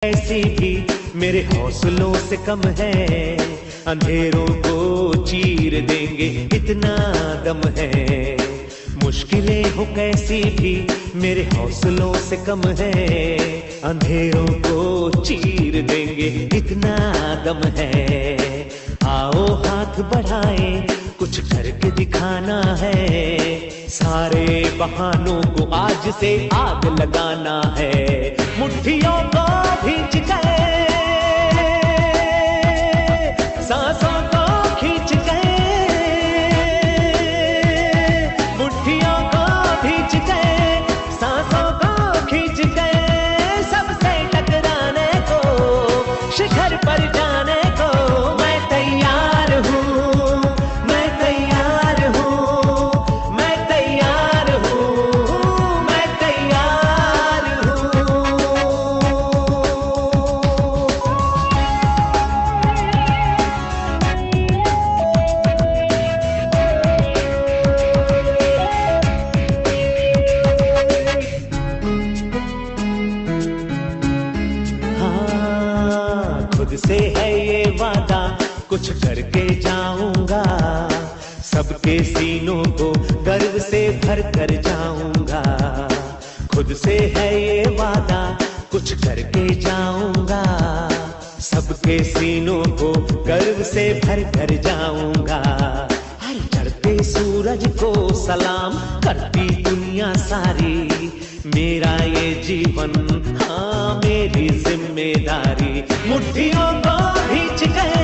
ऐसी भी मेरे हौसलों से कम है, अंधेरों को चीर देंगे इतना दम है। मुश्किलें हो कैसी भी मेरे हौसलों से कम है, अंधेरों को चीर देंगे इतना दम है। आओ हाथ बढ़ाए, कुछ करके दिखाना है, सारे बहानों को आज से आग लगाना है। मुट्ठियों को भींच गए, सांसों को खींच गए, मुट्ठियों को भींच गए, सांसों को खींच गए, सबसे टकराने को, शिखर पर जाने को मैं तैयार हूँ, मैं तैयार हूँ, मैं तैयार हूँ, मैं तैयार हूँ। हाँ, खुद से है ये वादा, कुछ करके जाऊंगा, सबके सीनों को गर्व से भर कर जाऊंगा। खुद से है ये वादा, कुछ करके जाऊंगा, सबके सीनों को गर्व से भर कर जाऊंगा। हर चढ़ते सूरज को सलाम करती दुनिया सारी, मेरा ये जीवन, हाँ मेरी जिम्मेदारी। मुट्ठियों को भींच गए,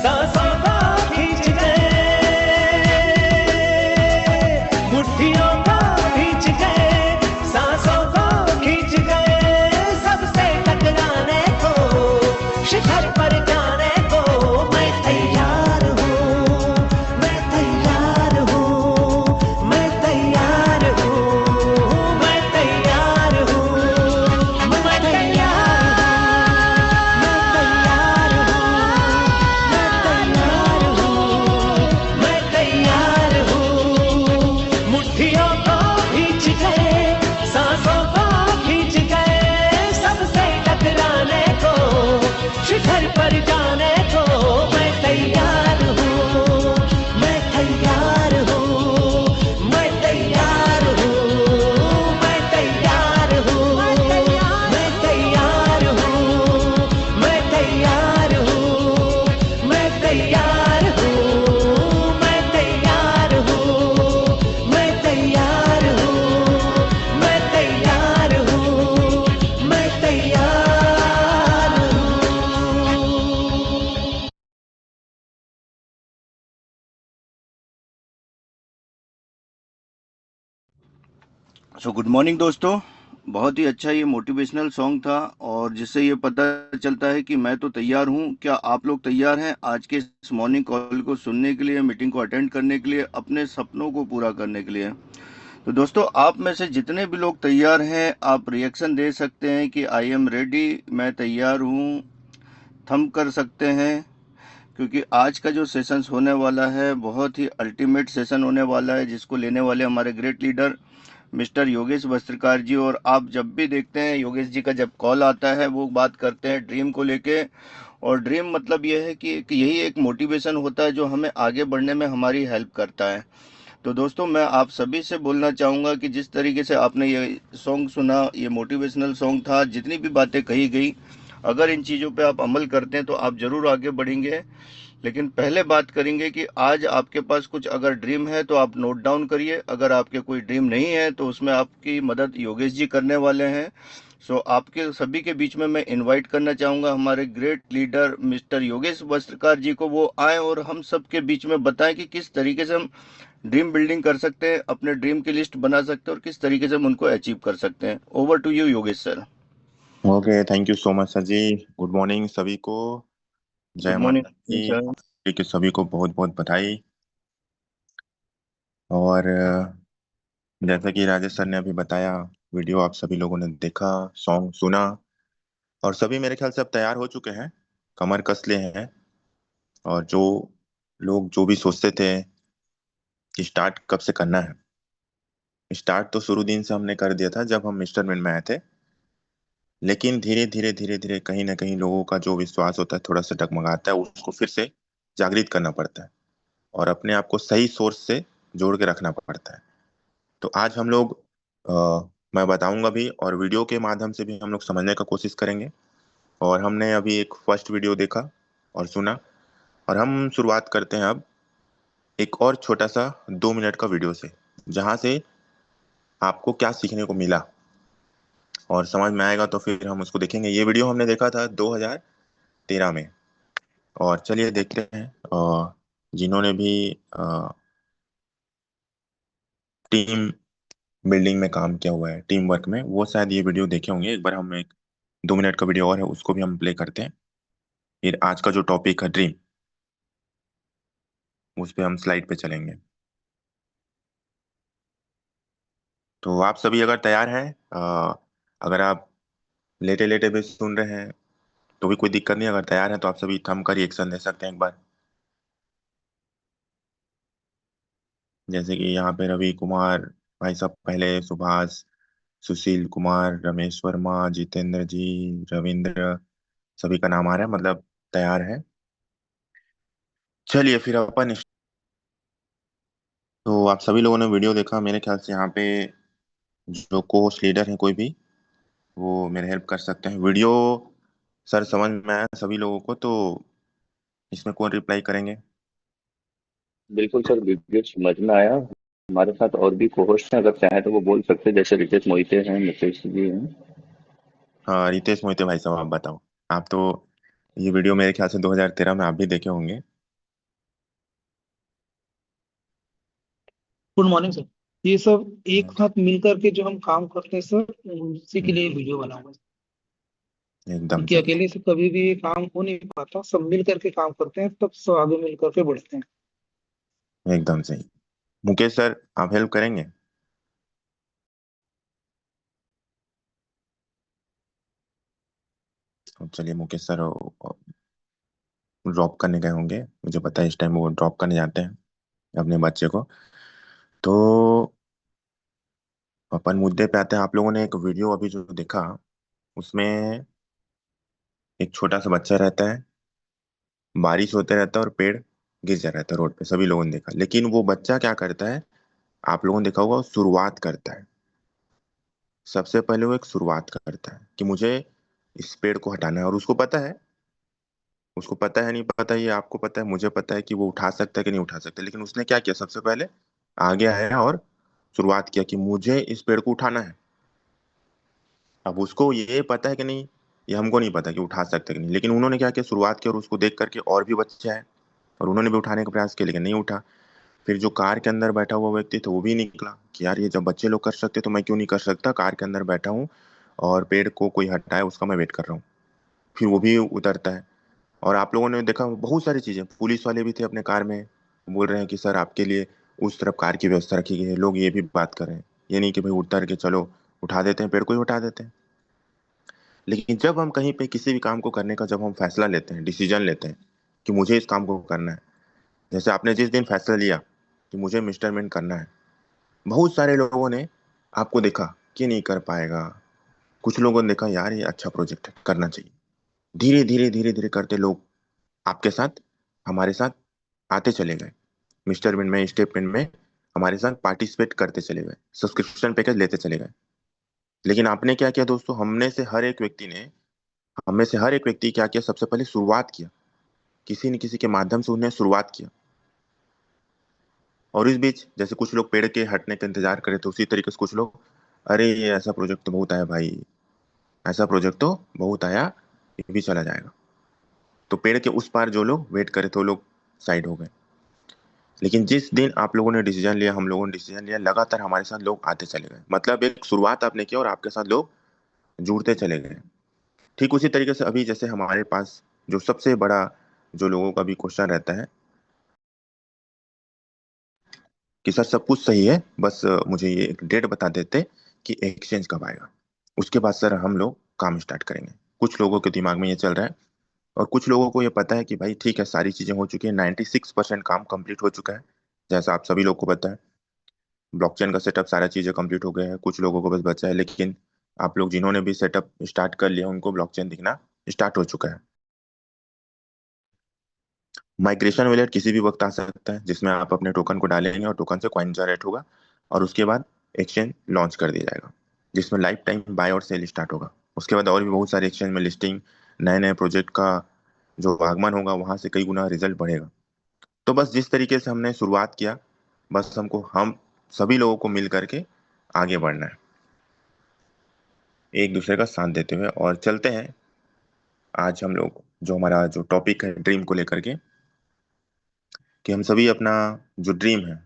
सांसों को खींच गए, मुट्ठियों को भींच गए, सांसों को खींच गए, सबसे टकराने को, शिखर पर जाने को मैं तैयार हूँ, मैं तैयार हूँ, मैं तैयार हूँ, मैं तैयार हूँ, मैं तैयार हूँ, मैं तैयार हूँ। मुट्ठियों को खींच गए, सांसों को खींच गए, सबसे टकराने को, शिखर पर जाने को मैं तैयार हूँ, मैं तैयार हूँ, मैं तैयार हूँ, मैं तैयार हूँ, मैं तैयार हूँ, मैं तैयार हूँ, मैं तैयार हूँ, मैं तैयार हूँ, मैं तैयार हूँ, मैं तैयार हूँ, मैं तैयार हूँ। गुड मॉर्निंग दोस्तों। बहुत ही अच्छा ये मोटिवेशनल सॉन्ग था, और जिससे ये पता चलता है कि मैं तो तैयार हूँ। क्या आप लोग तैयार हैं आज के इस मॉर्निंग कॉल को सुनने के लिए, मीटिंग को अटेंड करने के लिए, अपने सपनों को पूरा करने के लिए? तो दोस्तों, आप में से जितने भी लोग तैयार हैं, आप रिएक्शन दे सकते हैं कि आई एम रेडी, मैं तैयार हूँ, थंब कर सकते हैं। क्योंकि आज का जो सेशन होने वाला है बहुत ही अल्टीमेट सेशन होने वाला है, जिसको लेने वाले हमारे great leader mister Yogesh Vastrakar ji. और आप जब भी देखते हैं योगेश जी का जब कॉल आता है, वो बात करते हैं ड्रीम को लेके। और ड्रीम मतलब यह है कि यही एक मोटिवेशन होता है जो हमें आगे बढ़ने में हमारी हेल्प करता है। तो दोस्तों, मैं आप सभी से बोलना चाहूँगा कि जिस तरीके से आपने ये सॉन्ग सुना, ये मोटिवेशनल सॉन्ग था, जितनी भी बातें कही गई, अगर इन चीज़ों पे आप अमल करते हैं तो आप ज़रूर आगे बढ़ेंगे। लेकिन पहले बात करेंगे कि आज आपके पास कुछ अगर ड्रीम है तो आप नोट डाउन करिए। अगर आपके कोई ड्रीम नहीं है तो उसमें आपकी मदद योगेश जी करने वाले हैं। सो आपके सभी के बीच में मैं इनवाइट करना चाहूँगा हमारे great leader mister Yogesh Vastrakar ji को। वो आए और हम सब के बीच में बताएं कि किस तरीके से हम ड्रीम बिल्डिंग कर सकते हैं, अपने ड्रीम की लिस्ट बना सकते हैं, और किस तरीके से हम उनको अचीव कर सकते हैं। Over to you Yogesh sir. Okay, thank you so much sir ji. Good morning सभी को। जय गुड माता मॉर्निंग दी। सर। सभी को बहुत बहुत बधाई। और जैसा कि राजेश सर ने अभी बताया, वीडियो आप सभी लोगों ने देखा, सॉन्ग सुना, और सभी मेरे ख्याल से अब तैयार हो चुके हैं, कमर कस लिए हैं। और जो लोग जो भी सोचते थे कि स्टार्ट कब से करना है, स्टार्ट तो शुरू दिन से हमने कर दिया था जब हम मिस्टर विन में आए थे। लेकिन धीरे धीरे धीरे धीरे कहीं ना कहीं लोगों का जो विश्वास होता है थोड़ा सा डगमगाता है, उसको फिर से जागृत करना पड़ता है और अपने आप को सही सोर्स से जोड़ के रखना पड़ता है। तो आज हम लोग मैं बताऊंगा भी और वीडियो के माध्यम से भी हम लोग समझने का कोशिश करेंगे। और हमने अभी एक फर्स्ट वीडियो देखा और सुना, और हम शुरुआत करते हैं अब एक और छोटा सा 2 मिनट का वीडियो से, जहां से आपको क्या सीखने को मिला और समझ में आएगा तो फिर हम उसको देखेंगे। ये वीडियो हमने देखा था 2013 में। और चलिए देखते हैं। जिन्होंने भी टीम बिल्डिंग में काम किया हुआ है, टीम वर्क में, वो शायद ये वीडियो देखे होंगे। एक बार हम एक 2 मिनट का वीडियो और है, उसको भी हम प्ले करते हैं। फिर आज का जो टॉपिक है ड्रीम, उस पे हम स्लाइड पे चलेंगे। तो आप सभी अगर तैयार हैं, अगर आप लेटे लेटे भी सुन रहे हैं तो भी कोई दिक्कत नहीं। अगर तैयार हैं तो आप सभी थंब का रिएक्शन दे सकते हैं एक बार। जैसे कि यहाँ पे रवि कुमार भाई साहब, पहले सुभाष, सुशील कुमार, रमेश वर्मा, जितेंद्र जी, रविंद्र, सभी का नाम आ रहा है, मतलब तैयार है। चलिए फिर अपन तो आप सभी लोगों ने वीडियो देखा मेरे ख्याल से। यहाँ पे जो को होस्ट लीडर है कोई भी, वो मेरे हेल्प कर सकते हैं। वीडियो सर समझ में आया सभी लोगों को? तो इसमें कौन रिप्लाई करेंगे? बिल्कुल सर, वीडियो समझ में आया। हमारे साथ और भी कोहोस्ट हैं, अगर चाहें तो वो बोल सकते हैं, जैसे रितेश मोहिते हैं, मुकेश जी हैं। हाँ, रितेश मोहिते भाई साहब, आप बताओ। आप तो ये वीडियो मेरे ख्याल से 2013 में आप भी देखे होंगे। Good morning sir. ये सब एक साथ मिलकर के जो हम काम करते हैं सर, उसी के लिए वीडियो बना हुआ है। एकदम क्योंकि सही। अकेले से कभी भी काम हो नहीं पाता, सब मिल करके काम करते हैं तब सब आगे मिल करके बढ़ते हैं। एकदम सही। मुकेश सर, आप हेल्प करेंगे? तो चलिए, मुकेश सर ड्रॉप करने गए होंगे, मुझे पता है इस टाइम वो ड्रॉप करने जाते हैं अपने बच्चे को। तो अपन मुद्दे पे आते हैं। आप लोगों ने एक वीडियो अभी जो देखा, उसमें एक छोटा सा बच्चा रहता है, बारिश होते रहता है और पेड़ गिर जा रहता है रोड पे, सभी लोगों ने देखा। लेकिन वो बच्चा क्या करता है, आप लोगों ने देखा होगा, वो शुरुआत करता है। सबसे पहले वो एक शुरुआत करता है कि मुझे इस पेड़ को हटाना है। और उसको पता है, उसको पता है नहीं पता, ये आपको पता है, मुझे पता है कि वो उठा सकता है कि नहीं उठा सकता। लेकिन उसने क्या किया, सबसे पहले आगे आया और शुरुआत किया कि मुझे इस पेड़ को उठाना है। अब उसको ये पता है कि नहीं, ये हमको नहीं पता कि उठा सकते कि नहीं। लेकिन उन्होंने क्या किया, शुरुआत की, और उसको देख करके और भी बच्चे आए और उन्होंने भी उठाने का प्रयास किया, लेकिन नहीं उठा। फिर जो कार के अंदर बैठा हुआ व्यक्ति था, वो भी निकला कि यार, ये जब बच्चे लोग कर सकते तो मैं क्यों नहीं कर सकता। कार के अंदर बैठा हूँ और पेड़ को कोई हटाए उसका मैं वेट कर रहा हूँ। फिर वो भी उतरता है। और आप लोगों ने देखा बहुत सारी चीजें, पुलिस वाले भी थे अपने कार में, बोल रहे हैं कि सर आपके लिए उस तरफ कार की व्यवस्था रखी गई है। लोग ये भी बात कर रहे हैं, ये नहीं कि भाई उतर के चलो उठा देते हैं पेड़ को ही उठा देते हैं। लेकिन जब हम कहीं पे किसी भी काम को करने का जब हम फैसला लेते हैं, डिसीजन लेते हैं कि मुझे इस काम को करना है, जैसे आपने जिस दिन फैसला लिया कि मुझे मिस्टर मिन करना है, बहुत सारे लोगों ने आपको देखा कि नहीं कर पाएगा। कुछ लोगों ने देखा यार ये अच्छा प्रोजेक्ट है, करना चाहिए। धीरे धीरे धीरे धीरे करते लोग आपके साथ, हमारे साथ आते चले गए। मिस्टर विन में, स्टेप विन में हमारे साथ पार्टिसिपेट करते चले गए, सब्सक्रिप्शन पैकेज लेते चले गए। लेकिन आपने क्या किया दोस्तों, हम में से हर एक व्यक्ति क्या किया, सबसे पहले शुरुआत किया, किसी न किसी के माध्यम से उन्हें शुरुआत किया। और इस बीच जैसे कुछ लोग पेड़ के हटने का इंतजार करे थे, उसी तरीके से कुछ लोग, अरे ये ऐसा प्रोजेक्ट तो बहुत आया भाई, ऐसा प्रोजेक्ट तो बहुत आया, ये भी चला जाएगा। तो पेड़ के उस पार जो लोग वेट करे थे वो लोग साइड हो गए। लेकिन जिस दिन आप लोगों ने डिसीजन लिया, हम लोगों ने डिसीजन लिया, लगातार हमारे साथ लोग आते चले गए। मतलब एक शुरुआत आपने किया और आपके साथ लोग जुड़ते चले गए। ठीक उसी तरीके से अभी जैसे हमारे पास जो सबसे बड़ा जो लोगों का भी क्वेश्चन रहता है कि सर सब कुछ सही है, बस मुझे ये एक डेट बता देते कि एक्सचेंज कब आएगा, उसके बाद सर हम लोग काम स्टार्ट करेंगे। कुछ लोगों के दिमाग में ये चल रहा है। और कुछ लोगों को ये पता है कि भाई ठीक है, सारी चीजें हो चुकी है, 96% काम कंप्लीट हो चुका है, जैसा आप सभी लोग को पता है। ब्लॉकचेन का सेटअप सारा चीजें कंप्लीट हो गया है, कुछ लोगों को बस बचा है। लेकिन आप लोग जिन्होंने भी सेटअप स्टार्ट कर लिया उनको ब्लॉकचेन दिखना स्टार्ट हो चुका है। माइग्रेशन वॉलेट किसी भी वक्त आ सकता है, जिसमें आप अपने टोकन को डालेंगे और टोकन से कॉइन जनरेट होगा और उसके बाद एक्सचेंज लॉन्च कर दिया जाएगा, जिसमें लाइफ टाइम बाय और सेल स्टार्ट होगा। उसके बाद और भी बहुत सारे एक्सचेंज में लिस्टिंग, नए नए प्रोजेक्ट का जो आगमन होगा, वहां से कई गुना रिजल्ट बढ़ेगा। तो बस जिस तरीके से हमने शुरुआत किया, बस हम सभी लोगों को मिल करके आगे बढ़ना है, एक दूसरे का साथ देते हुए। और चलते हैं आज हम लोग जो हमारा जो टॉपिक है ड्रीम को लेकर के, कि हम सभी अपना जो ड्रीम है,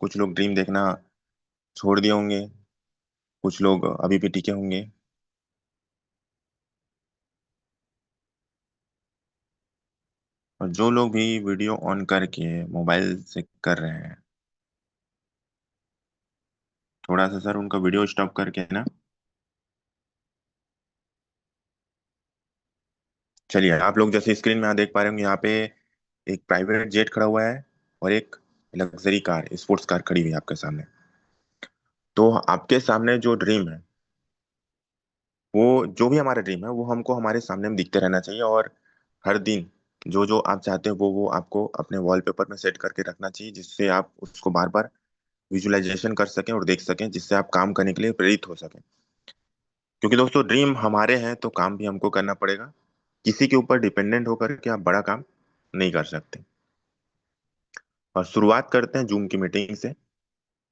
कुछ लोग ड्रीम देखना छोड़ दिए होंगे, कुछ लोग अभी भी टिके होंगे, और जो लोग भी वीडियो ऑन करके मोबाइल से कर रहे हैं, थोड़ा सा सर उनका वीडियो स्टॉप करके ना, चलिए आप लोग जैसे स्क्रीन में यहाँ देख पा रहे होंगे, यहाँ पे एक प्राइवेट जेट खड़ा हुआ है और एक लग्जरी कार, स्पोर्ट्स कार खड़ी हुई है आपके सामने। तो आपके सामने जो ड्रीम है, वो जो भी हमारा ड्रीम है वो हमको हमारे सामने में दिखते रहना चाहिए, और हर दिन जो जो आप चाहते हैं वो आपको अपने वॉलपेपर में सेट करके रखना चाहिए, जिससे आप उसको बार बार विजुअलाइजेशन कर सकें और देख सकें, जिससे आप काम करने के लिए प्रेरित हो सकें। क्योंकि दोस्तों ड्रीम हमारे हैं तो काम भी हमको करना पड़ेगा। किसी के ऊपर डिपेंडेंट होकर के आप बड़ा काम नहीं कर सकते। और शुरुआत करते हैं जूम की मीटिंग से।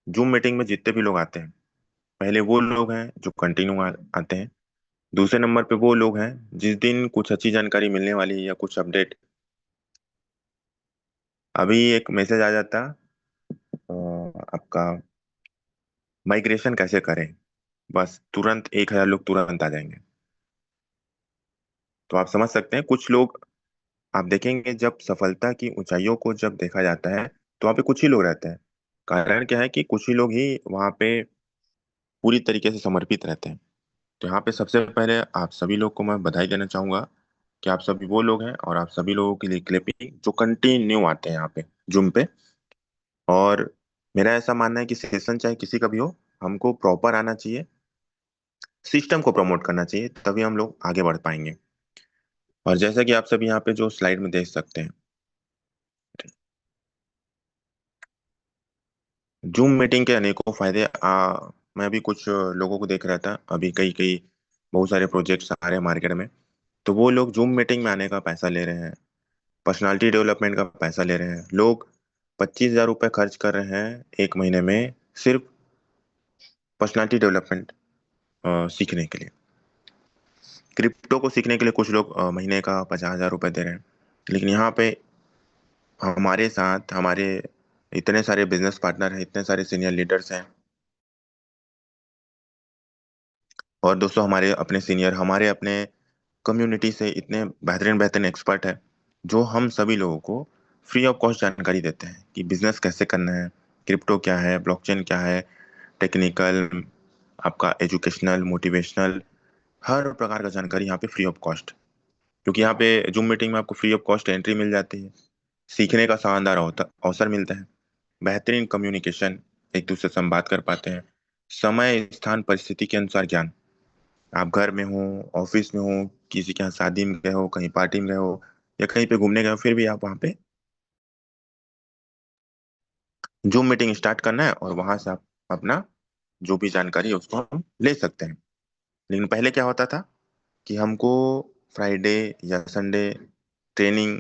जूम मीटिंग में जितने भी लोग आते हैं, पहले वो लोग हैं जो कंटिन्यू आते हैं। दूसरे नंबर पे वो लोग हैं जिस दिन कुछ अच्छी जानकारी मिलने वाली है या कुछ अपडेट, अभी एक मैसेज आ जाता आपका माइग्रेशन कैसे करें, बस तुरंत 1,000 लोग तुरंत आ जाएंगे। तो आप समझ सकते हैं कुछ लोग, आप देखेंगे जब सफलता की ऊंचाइयों को जब देखा जाता है तो वहाँ पे कुछ ही लोग रहते हैं। कारण क्या है कि कुछ ही लोग ही वहाँ पे पूरी तरीके से समर्पित रहते हैं। तो यहाँ पे सबसे पहले आप सभी लोग को मैं बधाई देना चाहूंगा कि आप सभी वो लोग हैं, और आप सभी लोगों के लिए क्लिपिंग जो कंटिन्यू आते हैं यहाँ पे जूम पे। और मेरा ऐसा मानना है कि सेशन चाहे किसी का भी हो, हमको प्रॉपर आना चाहिए, सिस्टम को प्रमोट करना चाहिए, तभी हम लोग आगे बढ़ पाएंगे। और जैसा कि आप सभी यहाँ पे जो स्लाइड में देख सकते हैं, जूम मीटिंग के अनेकों फायदे। मैं भी कुछ लोगों को देख रहा था, अभी कई कई बहुत सारे प्रोजेक्ट्स आ रहे हैं मार्केट में। तो वो लोग जूम मीटिंग में आने का पैसा ले रहे हैं, पर्सनालिटी डेवलपमेंट का पैसा ले रहे हैं। लोग 25,000 रुपये खर्च कर रहे हैं एक महीने में सिर्फ पर्सनालिटी डेवलपमेंट सीखने के लिए। क्रिप्टो को सीखने के लिए कुछ लोग महीने का 50,000 रुपये दे रहे हैं। लेकिन यहाँ पे हमारे साथ हमारे इतने सारे बिजनेस पार्टनर हैं, इतने सारे सीनियर लीडर्स हैं, और दोस्तों हमारे अपने सीनियर, हमारे अपने कम्युनिटी से इतने बेहतरीन बेहतरीन एक्सपर्ट हैं, जो हम सभी लोगों को फ्री ऑफ कॉस्ट जानकारी देते हैं कि बिजनेस कैसे करना है, क्रिप्टो क्या है, ब्लॉकचेन क्या है, टेक्निकल, आपका एजुकेशनल, मोटिवेशनल, हर प्रकार का जानकारी यहाँ पे फ्री ऑफ कॉस्ट। क्योंकि यहाँ पे जूम मीटिंग में आपको फ्री ऑफ कॉस्ट एंट्री मिल जाती है, सीखने का शानदार अवसर मिलता है, बेहतरीन कम्युनिकेशन, एक दूसरे से हम बात कर पाते हैं, समय स्थान परिस्थिति के अनुसार ज्ञान। आप घर में हो, ऑफिस में हो, किसी के यहाँ शादी में गए हो, कहीं पार्टी में गए हो, या कहीं पे घूमने गए हो, फिर भी आप वहाँ पे जूम मीटिंग स्टार्ट करना है और वहां से आप अपना जो भी जानकारी है उसको हम ले सकते हैं। लेकिन पहले क्या होता था कि हमको फ्राइडे या संडे ट्रेनिंग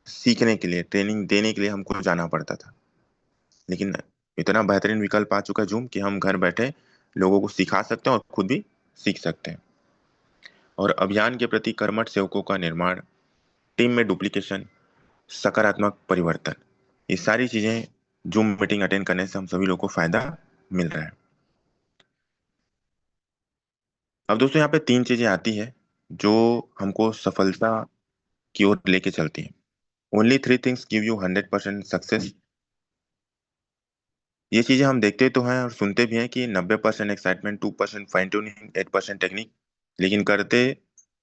सीखने के लिए, ट्रेनिंग देने के लिए हमको जाना पड़ता था। लेकिन इतना बेहतरीन विकल्प आ चुका है जूम कि हम घर बैठे लोगों को सिखा सकते हैं और खुद भी सीख सकते हैं। और अभियान के प्रति कर्मठ सेवकों का निर्माण, टीम में डुप्लीकेशन, सकारात्मक परिवर्तन, ये सारी चीजें जूम मीटिंग अटेंड करने से हम सभी लोगों को फायदा मिल रहा है। अब दोस्तों यहाँ पे 3 चीजें आती है जो हमको सफलता की ओर लेके चलती हैं। Only 3 things give you 100% success. ये चीजें हम देखते तो हैं और सुनते भी हैं कि 90% एक्साइटमेंट, 2% फाइन ट्यूनिंग, 8% टेक्निक, लेकिन करते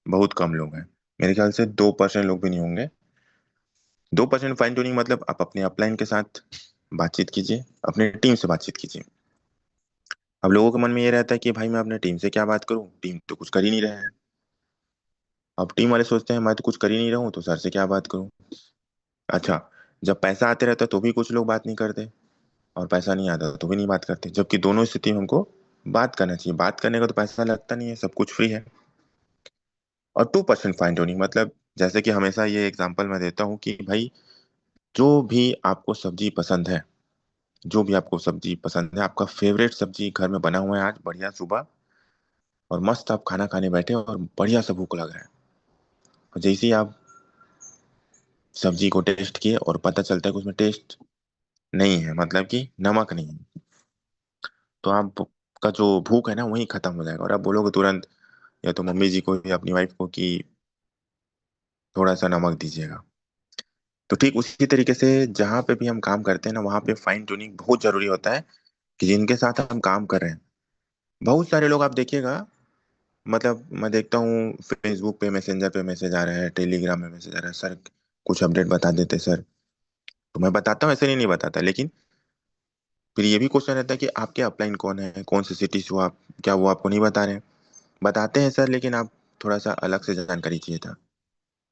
बहुत कम लोग हैं। मेरे ख्याल से 2% लोग भी नहीं होंगे। 2% फाइन ट्यूनिंग मतलब आप अपने अपलाइन के साथ बातचीत कीजिए, अपनी टीम से बातचीत कीजिए। अब लोगों के मन में ये रहता है कि भाई मैं अपने टीम से क्या बात करूं, टीम तो कुछ कर ही नहीं रहा है। अब टीम वाले सोचते हैं मैं तो कुछ कर ही नहीं रहा हूँ, तो सर से क्या बात करूं। अच्छा, जब पैसा आते रहता है तो भी कुछ लोग बात नहीं करते, और पैसा नहीं आता तो भी नहीं बात करते, जबकि दोनों स्थिति में हमको बात करना चाहिए। बात करने का तो पैसा लगता नहीं है, सब कुछ फ्री है। और 2% फाइन ट्यूनिंग मतलब, जैसे कि हमेशा ये एग्जांपल मैं देता हूँ कि भाई जो भी आपको सब्जी पसंद है, जो भी आपको सब्जी पसंद है, आपका फेवरेट सब्जी घर में बना हुआ है आज बढ़िया सुबह, और मस्त आप खाना खाने बैठे और बढ़िया सा भूख लग रहा है, और जैसे ही आप सब्जी को टेस्ट किए और पता चलता है कि उसमें टेस्ट नहीं है, मतलब कि नमक नहीं है, तो आप का जो भूख है ना वही खत्म हो जाएगा, और आप बोलोगे तुरंत या तो मम्मी जी को या अपनी वाइफ को कि थोड़ा सा नमक दीजिएगा। तो ठीक उसी तरीके से जहां पे भी हम काम करते हैं ना, वहां पे फाइन ट्यूनिंग बहुत जरूरी होता है, कि जिनके साथ हम काम कर रहे हैं। बहुत सारे लोग आप देखिएगा, मतलब मैं देखता हूँ फेसबुक पे मैसेंजर पे मैसेज आ रहा है, टेलीग्राम में मैसेज आ रहा है, सर कुछ अपडेट बता देते सर। तो मैं बताता हूँ, ऐसे नहीं बताता, लेकिन फिर ये भी क्वेश्चन रहता है कि आपके अपलाइन कौन है, कौन सी सिटी से हो आप, क्या वो आपको नहीं बता रहे हैं? बताते हैं सर, लेकिन आप थोड़ा सा अलग से जानकारी चाहिए था।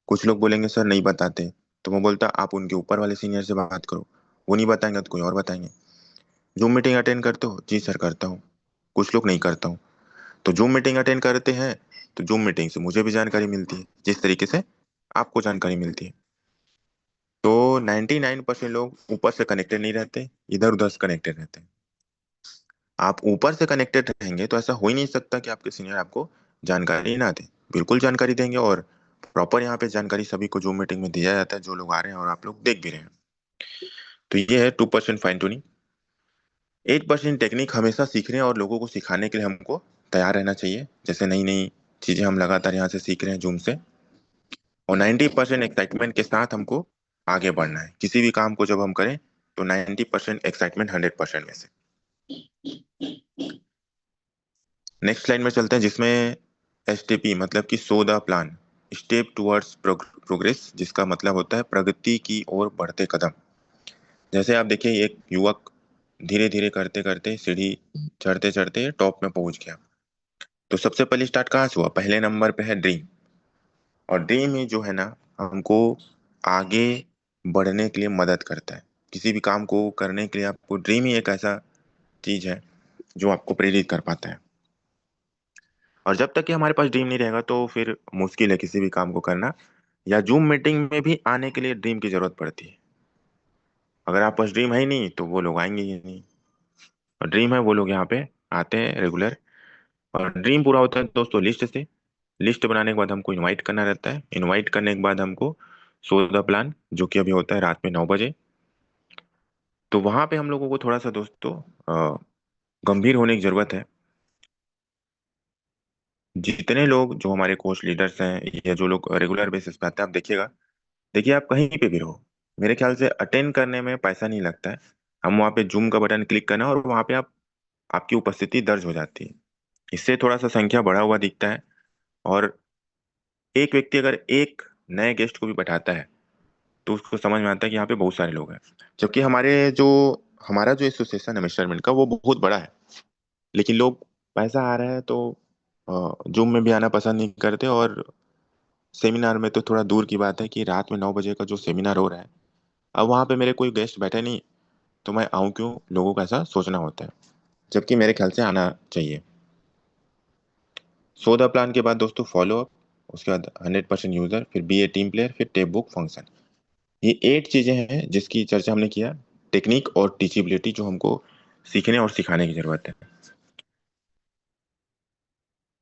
कुछ लोग बोलेंगे सर नहीं बताते, तो मैं बोलता आप उनके ऊपर वाले सीनियर से बात करो, वो नहीं बताएंगे तो कोई और बताएंगे। जूम मीटिंग अटेंड करते हो? जी सर करता हूँ। कुछ लोग नहीं करता हूँ। तो जूम मीटिंग अटेंड करते हैं तो जूम मीटिंग से मुझे भी जानकारी मिलती है, जिस तरीके से आपको जानकारी मिलती है। तो 99% लोग ऊपर से कनेक्टेड नहीं रहते, इधर उधर से कनेक्टेड रहते हैं। आप ऊपर से कनेक्टेड रहेंगे तो ऐसा हो ही नहीं सकता कि आपके सीनियर आपको जानकारी ना दे, बिल्कुल जानकारी देंगे, और प्रॉपर यहाँ पे जानकारी सभी को जूम मीटिंग में दिया जाता है, जो लोग आ रहे हैं और आप लोग देख भी रहे हैं। तो ये है 2% फाइन ट्यूनिंग। 8% टेक्निक हमेशा सीखने और लोगों को सिखाने के लिए हमको तैयार रहना चाहिए, जैसे नई नई चीजें हम लगातार यहाँ से सीख रहे हैं जूम से। और 90% एक्साइटमेंट के साथ हमको आगे बढ़ना है। किसी भी काम को जब हम करें तो 90% एक्साइटमेंट 100% में से। नेक्स्ट स्लाइड में चलते हैं, जिसमें एसटीपी मतलब कि so the plan, step towards progress, जिसका मतलब होता है प्रगति की ओर बढ़ते कदम। जैसे आप देखिए एक युवक धीरे धीरे करते करते सीढ़ी चढ़ते चढ़ते टॉप में पहुंच गया। तो सबसे पहले स्टार्ट कहाँ से हुआ? पहले नंबर पे है ड्रीम। और ड्रीम ही जो है ना, हमको आगे बढ़ने के लिए मदद करता है। किसी भी काम को करने के लिए आपको ड्रीम ही एक ऐसा चीज है जो आपको प्रेरित कर पाता है। और जब तक कि हमारे पास ड्रीम नहीं रहेगा तो फिर मुश्किल है किसी भी काम को करना, या जूम मीटिंग में भी आने के लिए ड्रीम की जरूरत पड़ती है। अगर आप पास ड्रीम है ही नहीं तो वो लोग आएंगे ही नहीं। और ड्रीम है वो लोग यहाँ पे आते हैं रेगुलर। और ड्रीम पूरा होता है दोस्तों लिस्ट से। लिस्ट बनाने के बाद हमको इनवाइट करना रहता है। इनवाइट करने के बाद हमको सो द प्लान, जो कि अभी होता है रात में 9 बजे। तो वहां पे हम लोगों को थोड़ा सा दोस्तों गंभीर होने की जरूरत है। जितने लोग जो हमारे कोच लीडर्स हैं या जो लोग रेगुलर बेसिस पे आते हैं, आप देखिएगा, देखिए आप कहीं पे भी रहो, मेरे ख्याल से अटेंड करने में पैसा नहीं लगता है। हम वहाँ पे जूम का बटन क्लिक करना और वहाँ पे आप आपकी उपस्थिति दर्ज हो जाती है। इससे थोड़ा सा संख्या बढ़ा हुआ दिखता है। और एक व्यक्ति अगर एक नए गेस्ट को भी बैठाता है तो उसको समझ में आता है कि यहाँ पे बहुत सारे लोग हैं। जबकि हमारा जो एसोसिएशन है मेजरमेंट का, वो बहुत बड़ा है, लेकिन लोग पैसा आ रहा है तो जूम में भी आना पसंद नहीं करते। और सेमिनार में तो थोड़ा दूर की बात है कि रात में 9 बजे का जो सेमिनार हो रहा है, अब वहां पे मेरे कोई गेस्ट बैठे नहीं तो मैं आऊं क्यों, लोगों का ऐसा सोचना होता है। जबकि मेरे ख्याल से आना चाहिए। सो द प्लान के बाद दोस्तों फॉलो अप, उसके बाद 100% यूजर, फिर बी ए टीम प्लेयर, फिर टेप बुक फंक्शन। ये 8 चीजें हैं जिसकी चर्चा हमने किया। टेक्निक और टीचिबिलिटी जो हमको सीखने और सिखाने की जरूरत है,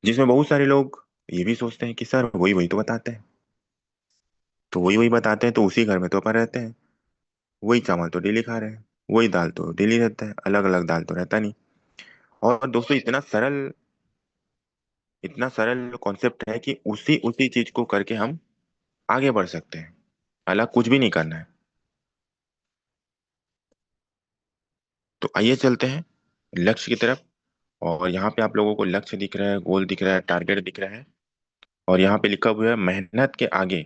जिसमें बहुत सारे लोग ये भी सोचते हैं कि सर वही वही तो बताते हैं। तो वही वही बताते हैं तो उसी घर में तो अपन रहते हैं, वही चावल तो डेली खा रहे हैं, वही दाल तो डेली रहता है, अलग अलग दाल तो रहता नहीं। और दोस्तों इतना सरल कॉन्सेप्ट है कि उसी उसी चीज को करके हम आगे बढ़ सकते हैं, अलग कुछ भी नहीं करना है। तो आइए चलते हैं लक्ष्य की तरफ। और यहाँ पे आप लोगों को लक्ष्य दिख रहा है, गोल दिख रहा है, टारगेट दिख रहा है। और यहाँ पे लिखा हुआ है मेहनत के आगे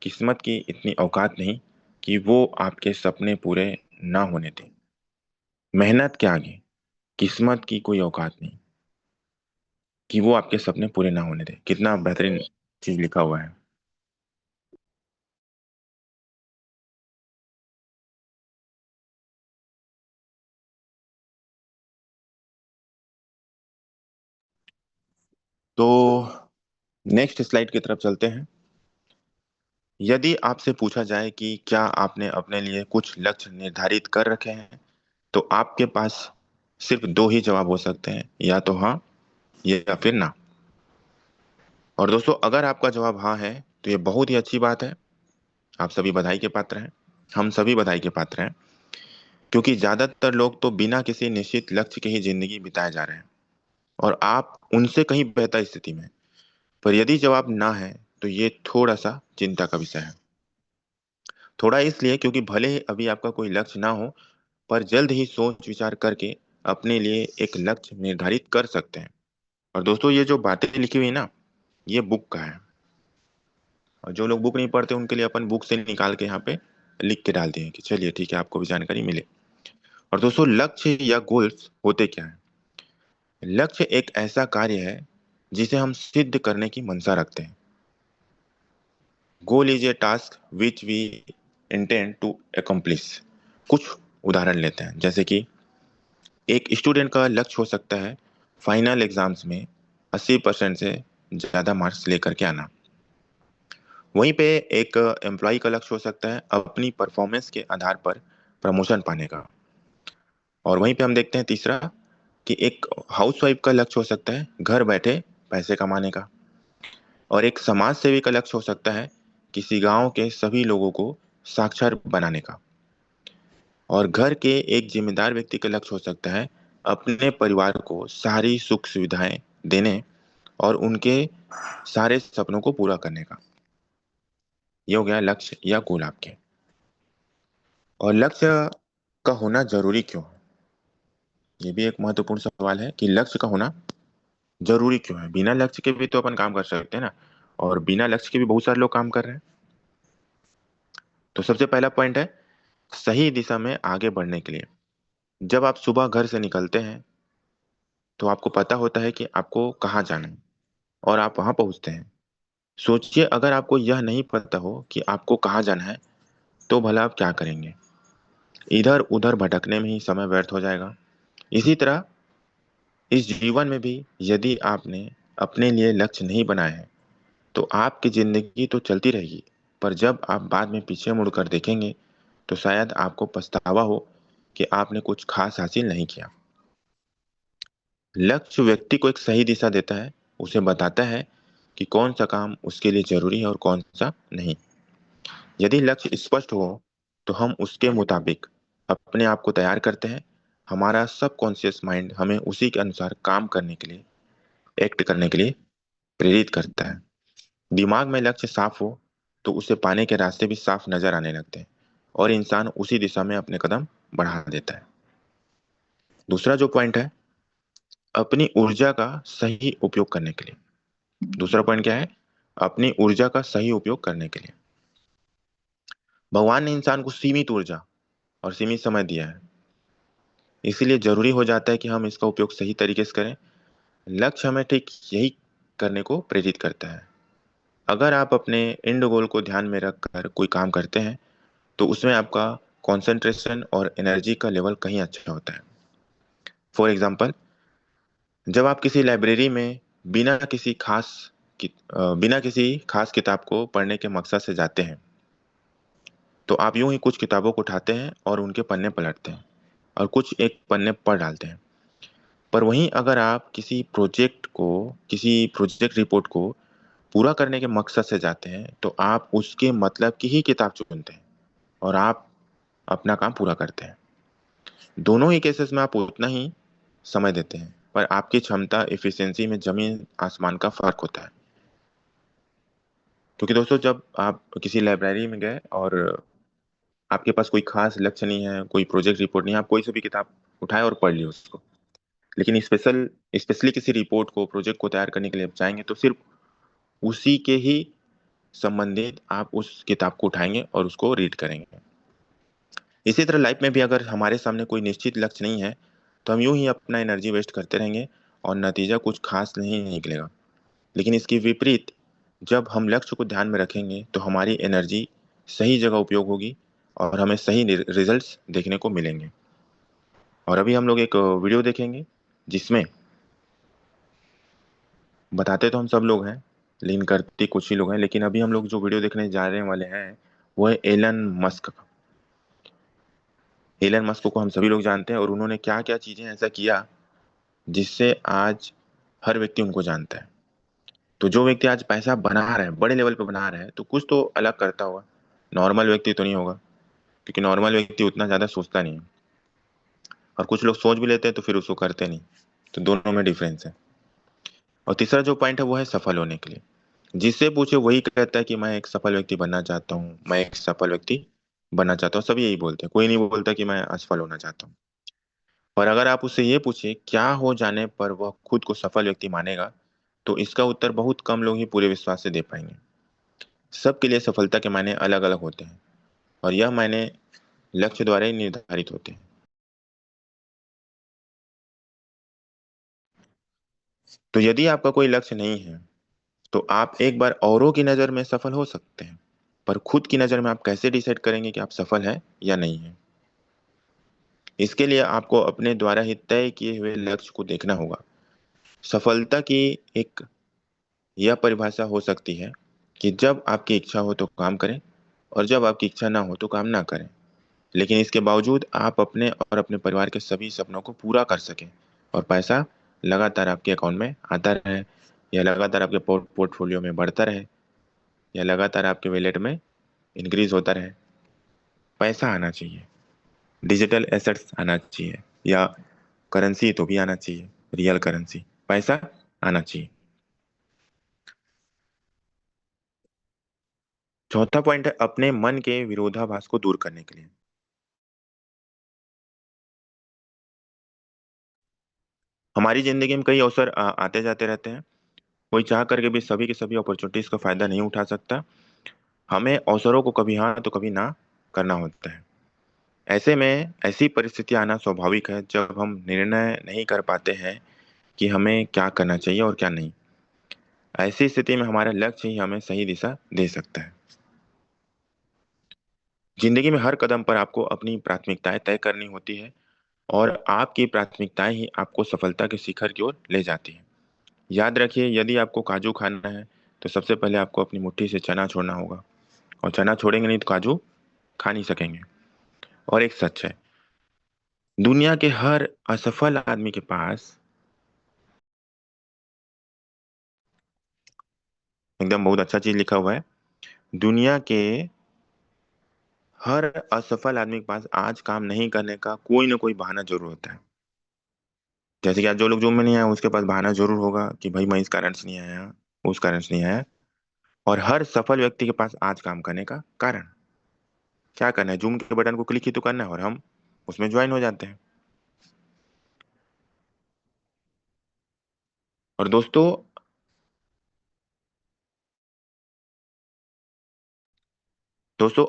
किस्मत की इतनी औकात नहीं कि वो आपके सपने पूरे ना होने दे। मेहनत के आगे किस्मत की कोई औकात नहीं कि वो आपके सपने पूरे ना होने दे। कितना बेहतरीन चीज लिखा हुआ है। तो नेक्स्ट स्लाइड की तरफ चलते हैं। यदि आपसे पूछा जाए कि क्या आपने अपने लिए कुछ लक्ष्य निर्धारित कर रखे हैं, तो आपके पास सिर्फ दो ही जवाब हो सकते हैं, या तो हाँ या फिर ना। और दोस्तों, अगर आपका जवाब हाँ है तो ये बहुत ही अच्छी बात है। आप सभी बधाई के पात्र हैं। हम सभी बधाई के पात्र हैं, क्योंकि ज्यादातर लोग तो बिना किसी निश्चित लक्ष्य के ही जिंदगी बिताए जा रहे हैं, और आप उनसे कहीं बेहतर स्थिति में हैं। पर यदि जवाब ना है तो ये थोड़ा सा चिंता का विषय है। थोड़ा इसलिए क्योंकि भले ही अभी आपका कोई लक्ष्य ना हो, पर जल्द ही सोच विचार करके अपने लिए एक लक्ष्य निर्धारित कर सकते हैं। और दोस्तों, ये जो बातें लिखी हुई है ना, ये बुक का है। और जो लोग बुक नहीं पढ़ते उनके लिए अपन बुक से निकाल के यहाँ पे लिख के डाल दिए कि चलिए ठीक है, आपको भी जानकारी मिले। और दोस्तों, लक्ष्य या गोल्स होते क्या है? लक्ष्य एक ऐसा कार्य है जिसे हम सिद्ध करने की मंशा रखते हैं। Goal is a task which we intend to accomplish। कुछ उदाहरण लेते हैं, जैसे कि एक स्टूडेंट का लक्ष्य हो सकता है फाइनल एग्जाम्स में 80% से ज़्यादा मार्क्स लेकर के आना। वहीं पे एक एम्प्लॉय का लक्ष्य हो सकता है अपनी परफॉर्मेंस के आधार पर प्रमोशन पाने का। और वहीं पे हम देखते हैं तीसरा, कि एक हाउसवाइफ का लक्ष्य हो सकता है घर बैठे पैसे कमाने का। और एक समाज सेवी का लक्ष्य हो सकता है किसी गांव के सभी लोगों को साक्षर बनाने का। और घर के एक जिम्मेदार व्यक्ति का लक्ष्य हो सकता है अपने परिवार को सारी सुख सुविधाएं देने और उनके सारे सपनों को पूरा करने का। ये हो गया लक्ष्य या गोल आपके। और लक्ष्य का होना जरूरी क्यों है? ये भी एक महत्वपूर्ण सवाल है कि लक्ष्य का होना जरूरी क्यों है। बिना लक्ष्य के भी तो अपन काम कर सकते हैं ना, और बिना लक्ष्य के भी बहुत सारे लोग काम कर रहे हैं। तो सबसे पहला पॉइंट है सही दिशा में आगे बढ़ने के लिए। जब आप सुबह घर से निकलते हैं तो आपको पता होता है कि आपको कहाँ जाना है, और आप वहां पहुंचते हैं। सोचिए, अगर आपको यह नहीं पता हो कि आपको कहाँ जाना है, तो भला आप क्या करेंगे? इधर उधर भटकने में ही समय व्यर्थ हो जाएगा। इसी तरह इस जीवन में भी यदि आपने अपने लिए लक्ष्य नहीं बनाए हैं, तो आपकी जिंदगी तो चलती रहेगी, पर जब आप बाद में पीछे मुड़कर देखेंगे तो शायद आपको पछतावा हो कि आपने कुछ खास हासिल नहीं किया। लक्ष्य व्यक्ति को एक सही दिशा देता है, उसे बताता है कि कौन सा काम उसके लिए जरूरी है और कौन सा नहीं। यदि लक्ष्य स्पष्ट हो तो हम उसके मुताबिक अपने आप को तैयार करते हैं। हमारा सबकॉन्शियस माइंड हमें उसी के अनुसार काम करने के लिए, एक्ट करने के लिए प्रेरित करता है। दिमाग में लक्ष्य साफ हो तो उसे पाने के रास्ते भी साफ नजर आने लगते हैं, और इंसान उसी दिशा में अपने कदम बढ़ा देता है। दूसरा जो पॉइंट है, अपनी ऊर्जा का सही उपयोग करने के लिए। दूसरा पॉइंट क्या है? अपनी ऊर्जा का सही उपयोग करने के लिए। भगवान ने इंसान को सीमित ऊर्जा और सीमित समय दिया है, इसीलिए जरूरी हो जाता है कि हम इसका उपयोग सही तरीके से करें। लक्ष्य हमें ठीक यही करने को प्रेरित करता है। अगर आप अपने एंड गोल को ध्यान में रखकर कोई काम करते हैं, तो उसमें आपका कंसंट्रेशन और एनर्जी का लेवल कहीं अच्छा होता है। फॉर एग्जाम्पल, जब आप किसी लाइब्रेरी में बिना किसी बिना किसी खास किताब को पढ़ने के मकसद से जाते हैं, तो आप यूं ही कुछ किताबों को उठाते हैं और उनके पन्ने पलटते हैं, और कुछ एक पन्ने पढ़ डालते हैं। पर वहीं अगर आप किसी प्रोजेक्ट रिपोर्ट को पूरा करने के मकसद से जाते हैं, तो आप उसके मतलब की ही किताब चुनते हैं और आप अपना काम पूरा करते हैं। दोनों ही केसेस में आप उतना ही समय देते हैं, पर आपकी क्षमता एफिशिएंसी में जमीन आसमान का फर्क होता है। क्योंकि दोस्तों, जब आप किसी लाइब्रेरी में गए और आपके पास कोई खास लक्ष्य नहीं है, कोई प्रोजेक्ट रिपोर्ट नहीं है, आप कोई सी भी किताब उठाए और पढ़ लिया उसको, लेकिन स्पेशली किसी रिपोर्ट को, प्रोजेक्ट को तैयार करने के लिए आप जाएंगे, तो सिर्फ उसी के ही संबंधित आप उस किताब को उठाएंगे और उसको रीड करेंगे। इसी तरह लाइफ में भी अगर हमारे सामने कोई निश्चित लक्ष्य नहीं है, तो हम यूं ही अपना एनर्जी वेस्ट करते रहेंगे और नतीजा कुछ खास नहीं निकलेगा। लेकिन इसकी विपरीत, जब हम लक्ष्य को ध्यान में रखेंगे तो हमारी एनर्जी सही जगह उपयोग होगी और हमें सही रिजल्ट्स देखने को मिलेंगे। और अभी हम लोग एक वीडियो देखेंगे जिसमें बताते तो हम सब लोग हैं लेकिन करते कुछ ही लोग हैं। लेकिन अभी हम लोग जो वीडियो देखने जा रहे वाले हैं वो है एलन मस्क का। एलन मस्क को हम सभी लोग जानते हैं और उन्होंने क्या क्या चीजें ऐसा किया जिससे आज हर व्यक्ति उनको जानता है। तो जो व्यक्ति आज पैसा बना रहा है, बड़े लेवल पे बना रहा है, तो कुछ तो अलग करता होगा। नॉर्मल व्यक्ति तो नहीं होगा, क्योंकि नॉर्मल व्यक्ति उतना ज्यादा सोचता नहीं है, और कुछ लोग सोच भी लेते हैं तो फिर उसको करते नहीं। तो दोनों में डिफरेंस है। और तीसरा जो पॉइंट है वो है सफल होने के लिए। जिससे पूछे वही कहता है कि मैं एक सफल व्यक्ति बनना चाहता हूँ, मैं एक सफल व्यक्ति बनना चाहता हूँ। सभी यही बोलते हैं, कोई नहीं बोलता कि मैं असफल होना चाहता हूँ। और अगर आप उससे ये पूछे क्या हो जाने पर वह खुद को सफल व्यक्ति मानेगा, तो इसका उत्तर बहुत कम लोग ही पूरे विश्वास से दे पाएंगे। सबके लिए सफलता के मायने अलग अलग होते हैं और यह मायने लक्ष्य द्वारा ही निर्धारित होते हैं। तो यदि आपका कोई लक्ष्य नहीं है तो आप एक बार औरों की नजर में सफल हो सकते हैं, पर खुद की नजर में आप कैसे डिसाइड करेंगे कि आप सफल हैं या नहीं है? इसके लिए आपको अपने द्वारा ही तय किए हुए लक्ष्य को देखना होगा। सफलता की एक यह परिभाषा हो सकती है कि जब आपकी इच्छा हो तो काम करें और जब आपकी इच्छा ना हो तो काम ना करें, लेकिन इसके बावजूद आप अपने और अपने परिवार के सभी सपनों को पूरा कर सकें और पैसा लगातार आपके अकाउंट में आता रहे, या लगातार आपके पोर्टफोलियो में बढ़ता रहे, या लगातार आपके वॉलेट में इंक्रीज होता रहे। पैसा आना चाहिए, डिजिटल एसेट्स आना चाहिए, या करेंसी तो भी आना चाहिए, रियल करेंसी, पैसा आना चाहिए। चौथा पॉइंट है अपने मन के विरोधाभास को दूर करने के लिए। हमारी जिंदगी में कई अवसर आते जाते रहते हैं। कोई चाह करके भी सभी के सभी अपॉर्चुनिटीज का फायदा नहीं उठा सकता। हमें अवसरों को कभी हाँ तो कभी ना करना होता है। ऐसे में ऐसी परिस्थितियां आना स्वाभाविक है जब हम निर्णय नहीं कर पाते हैं कि हमें क्या करना चाहिए और क्या नहीं। ऐसी स्थिति में हमारा लक्ष्य ही हमें सही दिशा दे सकता है। जिंदगी में हर कदम पर आपको अपनी प्राथमिकताएं तय करनी होती है और आपकी प्राथमिकताएं ही आपको सफलता के शिखर की ओर ले जाती है। याद रखिए, यदि आपको काजू खाना है तो सबसे पहले आपको अपनी मुट्ठी से चना छोड़ना होगा, और चना छोड़ेंगे नहीं तो काजू खा नहीं सकेंगे। और एक सच है, दुनिया के हर असफल आदमी के पास एकदम बहुत अच्छा चीज लिखा हुआ है। दुनिया के हर असफल आदमी के पास आज काम नहीं करने का कोई ना कोई बहाना जरूर होता है। जैसे कि आज जो लोग जूम में नहीं आए उसके पास बहाना जरूर होगा कि भाई मैं इस कारण से नहीं आया, उस कारण से नहीं आया। और हर सफल व्यक्ति के पास आज काम करने का कारण क्या करना है, जूम के बटन को क्लिक ही तो करना है और हम उसमें ज्वाइन हो जाते हैं। और दोस्तों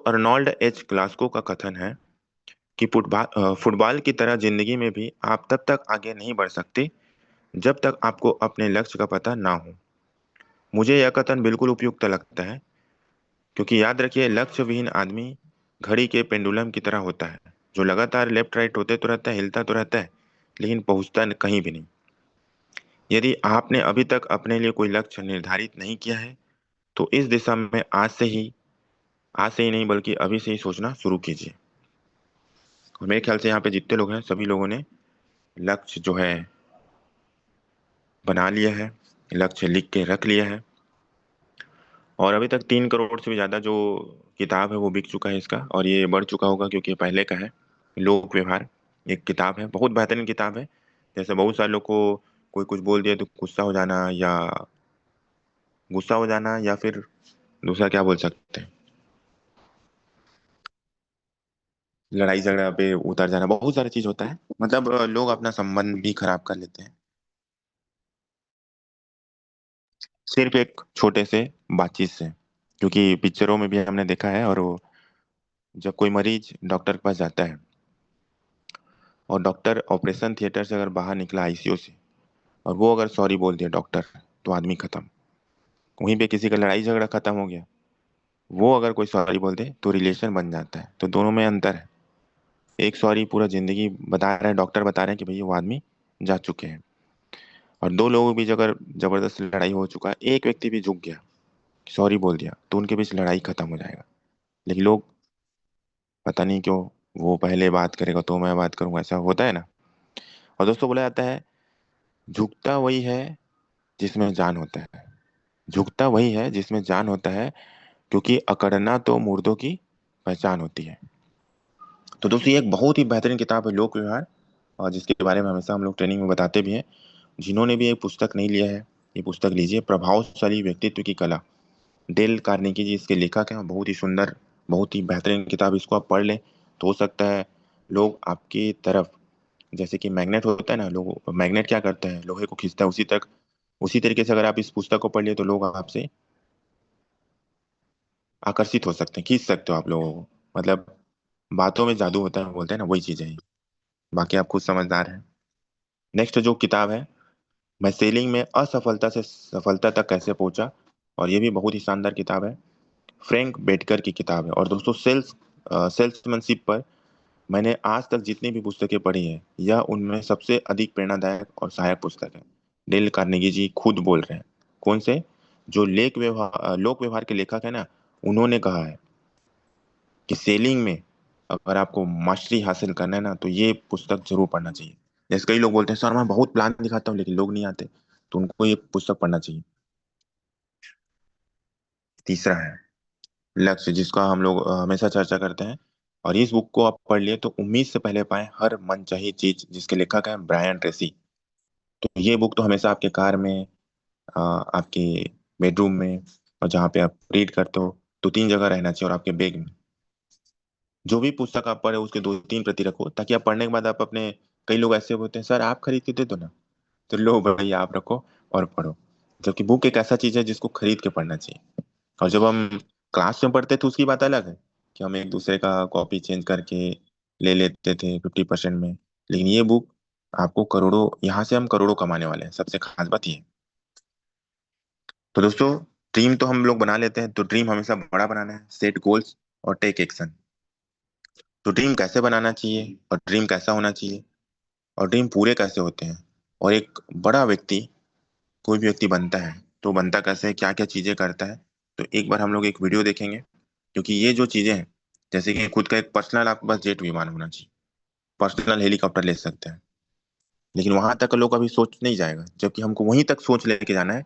अर्नोल्ड एच ग्लास्को का कथन है कि फुटबॉल की तरह जिंदगी में भी आप तब तक आगे नहीं बढ़ सकते जब तक आपको अपने लक्ष्य का पता ना हो। मुझे यह कथन बिल्कुल उपयुक्त लगता है, क्योंकि याद रखिए लक्ष्य विहीन आदमी घड़ी के पेंडुलम की तरह होता है, जो लगातार लेफ्ट राइट होते तो रहता है, हिलता तो रहता है, लेकिन पहुंचता कहीं भी नहीं। यदि आपने अभी तक अपने लिए कोई लक्ष्य निर्धारित नहीं किया है तो इस दिशा में आज से ही नहीं बल्कि अभी से ही सोचना शुरू कीजिए। और मेरे ख्याल से यहाँ पे जितने लोग हैं सभी लोगों ने लक्ष्य जो है बना लिया है, लक्ष्य लिख के रख लिया है। और अभी तक 3 करोड़ से भी ज्यादा जो किताब है वो बिक चुका है इसका, और ये बढ़ चुका होगा क्योंकि ये पहले का है। लोक व्यवहार एक किताब है, बहुत बेहतरीन किताब है। जैसे बहुत सारे लोग को कोई कुछ बोल दिया तो गुस्सा हो जाना या फिर दूसरा क्या बोल सकते हैं, लड़ाई झगड़ा पे उतर जाना, बहुत सारी चीज होता है। मतलब लोग अपना संबंध भी खराब कर लेते हैं सिर्फ एक छोटे से बातचीत से। क्योंकि पिक्चरों में भी हमने देखा है, और वो जब कोई मरीज डॉक्टर के पास जाता है और डॉक्टर ऑपरेशन थिएटर से अगर बाहर निकला आईसीयू से, और वो अगर सॉरी बोल दिया डॉक्टर, तो आदमी खत्म। वहीं पे किसी का लड़ाई झगड़ा खत्म हो गया, वो अगर कोई सॉरी बोल दे तो रिलेशन बन जाता है। तो दोनों में अंतर है। एक सॉरी पूरा जिंदगी बता रहे हैं, डॉक्टर बता रहे हैं कि भैया वो आदमी जा चुके हैं। और दो लोगों के बीच अगर जबरदस्त लड़ाई हो चुका है, एक व्यक्ति भी झुक गया, सॉरी बोल दिया, तो उनके बीच लड़ाई खत्म हो जाएगा। लेकिन लोग पता नहीं क्यों, वो पहले बात करेगा तो मैं बात करूंगा, ऐसा होता है ना। और दोस्तों बोला जाता है, झुकता वही है जिसमें जान होता है। झुकता वही है जिसमें जान होता है, क्योंकि अकड़ना तो मुर्दों की पहचान होती है। तो दोस्तों ये एक बहुत ही बेहतरीन किताब है, लोक व्यवहार, और जिसके बारे में हमेशा हम लोग ट्रेनिंग में बताते भी हैं। जिन्होंने भी ये पुस्तक नहीं लिया है, ये पुस्तक लीजिए, प्रभावशाली व्यक्तित्व की कला। डेल कार्नेगी जी इसके लेखक हैं। बहुत ही सुंदर, बहुत ही बेहतरीन किताब। इसको आप पढ़ लें तो हो सकता है लोग आपकी तरफ, जैसे कि मैग्नेट होता है ना, लोग मैग्नेट क्या करता है, लोहे को खींचता है, उसी तरीके से अगर आप इस पुस्तक को पढ़ लिए तो लोग आपसे आकर्षित हो सकते हैं, खींच सकते हो आप लोगों को। मतलब बातों में जादू होता है, बोलते हैं ना, वही चीज है ये। बाकी आप खुद समझदार हैं। नेक्स्ट जो किताब है, मैं सेलिंग में असफलता से सफलता तक कैसे पहुंचा, और ये भी बहुत ही शानदार किताब है। फ्रैंक बेटकर की किताब है। और दोस्तों सेल्समैनशिप पर मैंने आज तक जितनी भी पुस्तकें पढ़ी है, यह उनमें सबसे अधिक प्रेरणादायक और सहायक पुस्तक है। डेल कार्नेगी जी खुद बोल रहे हैं। कौन से? जो लोक व्यवहार के लेखक है ना, उन्होंने कहा है कि सेलिंग में अगर आपको मास्टरी हासिल करना है ना, तो ये पुस्तक जरूर पढ़ना चाहिए। जैसे कई लोग बोलते हैं सर मैं बहुत प्लान दिखाता हूँ लेकिन लोग नहीं आते, तो उनको ये पुस्तक पढ़ना चाहिए। तीसरा है लक्ष्य, जिसका हम लोग हमेशा चर्चा करते हैं। और इस बुक को आप पढ़ लिए तो उम्मीद से पहले पाए हर मनचाही चीज, जिसके लेखक हैं ब्रायन ट्रेसी। तो ये बुक तो हमेशा आपके कार में, आपके बेडरूम में, और जहाँ पे आप रीड करते हो, तो तीन जगह रहना चाहिए, और आपके बैग में। जो भी पुस्तक आप पढ़े उसके दो तीन प्रति रखो, ताकि आप पढ़ने के बाद आप अपने, कई लोग ऐसे होते हैं सर आप खरीद के दे दो ना, तो लो भाई आप रखो और पढ़ो। जबकि बुक एक ऐसा चीज है जिसको खरीद के पढ़ना चाहिए। और जब हम क्लास में पढ़ते थे उसकी बात अलग है, कि हम एक दूसरे का कॉपी चेंज करके ले लेते थे 50% में। लेकिन ये बुक आपको करोड़ों, यहाँ से हम करोड़ों कमाने वाले हैं, सबसे खास बात ये है। तो दोस्तों ड्रीम तो हम लोग बना लेते हैं, तो ड्रीम हमेशा बड़ा बनाना है, सेट गोल्स और टेक एक्शन। तो ड्रीम कैसे बनाना चाहिए, और ड्रीम कैसा होना चाहिए, और ड्रीम पूरे कैसे होते हैं, और एक बड़ा व्यक्ति, कोई भी व्यक्ति बनता है तो बनता कैसे है, क्या क्या चीजें करता है, तो एक बार हम लोग एक वीडियो देखेंगे। क्योंकि ये जो चीजें हैं, जैसे कि खुद का एक पर्सनल आपके पास जेट विमान होना चाहिए, पर्सनल हेलीकॉप्टर ले सकते हैं, लेकिन वहां तक लोग अभी सोच नहीं जाएगा, जबकि हमको वहीं तक सोच लेके जाना है।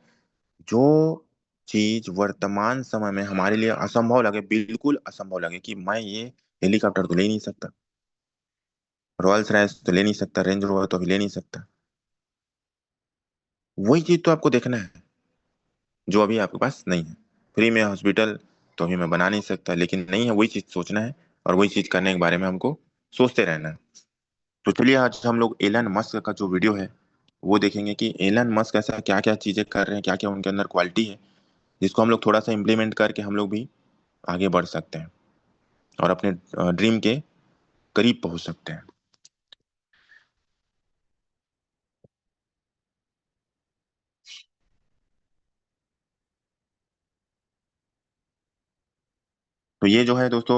जो चीज वर्तमान समय में हमारे लिए असंभव लगे, बिल्कुल असंभव लगे, कि मैं ये हेलीकॉप्टर तो ले नहीं सकता, रॉयल्स रॉयस तो ले नहीं सकता, रेंज रोवर तो अभी ले नहीं सकता, वही चीज तो आपको देखना है जो अभी आपके पास नहीं है। फ्री में हॉस्पिटल तो अभी मैं बना नहीं सकता, लेकिन नहीं है, वही चीज सोचना है, और वही चीज करने के बारे में हमको सोचते रहना है। तो चलिए आज हम लोग एलन मस्क का जो वीडियो है वो देखेंगे, कि एलन मस्क ऐसा क्या क्या चीजें कर रहे हैं, क्या क्या उनके अंदर क्वालिटी है, जिसको हम लोग थोड़ा सा इम्प्लीमेंट करके हम लोग भी आगे बढ़ सकते हैं, और अपने ड्रीम के करीब पहुंच सकते हैं। तो ये जो है दोस्तों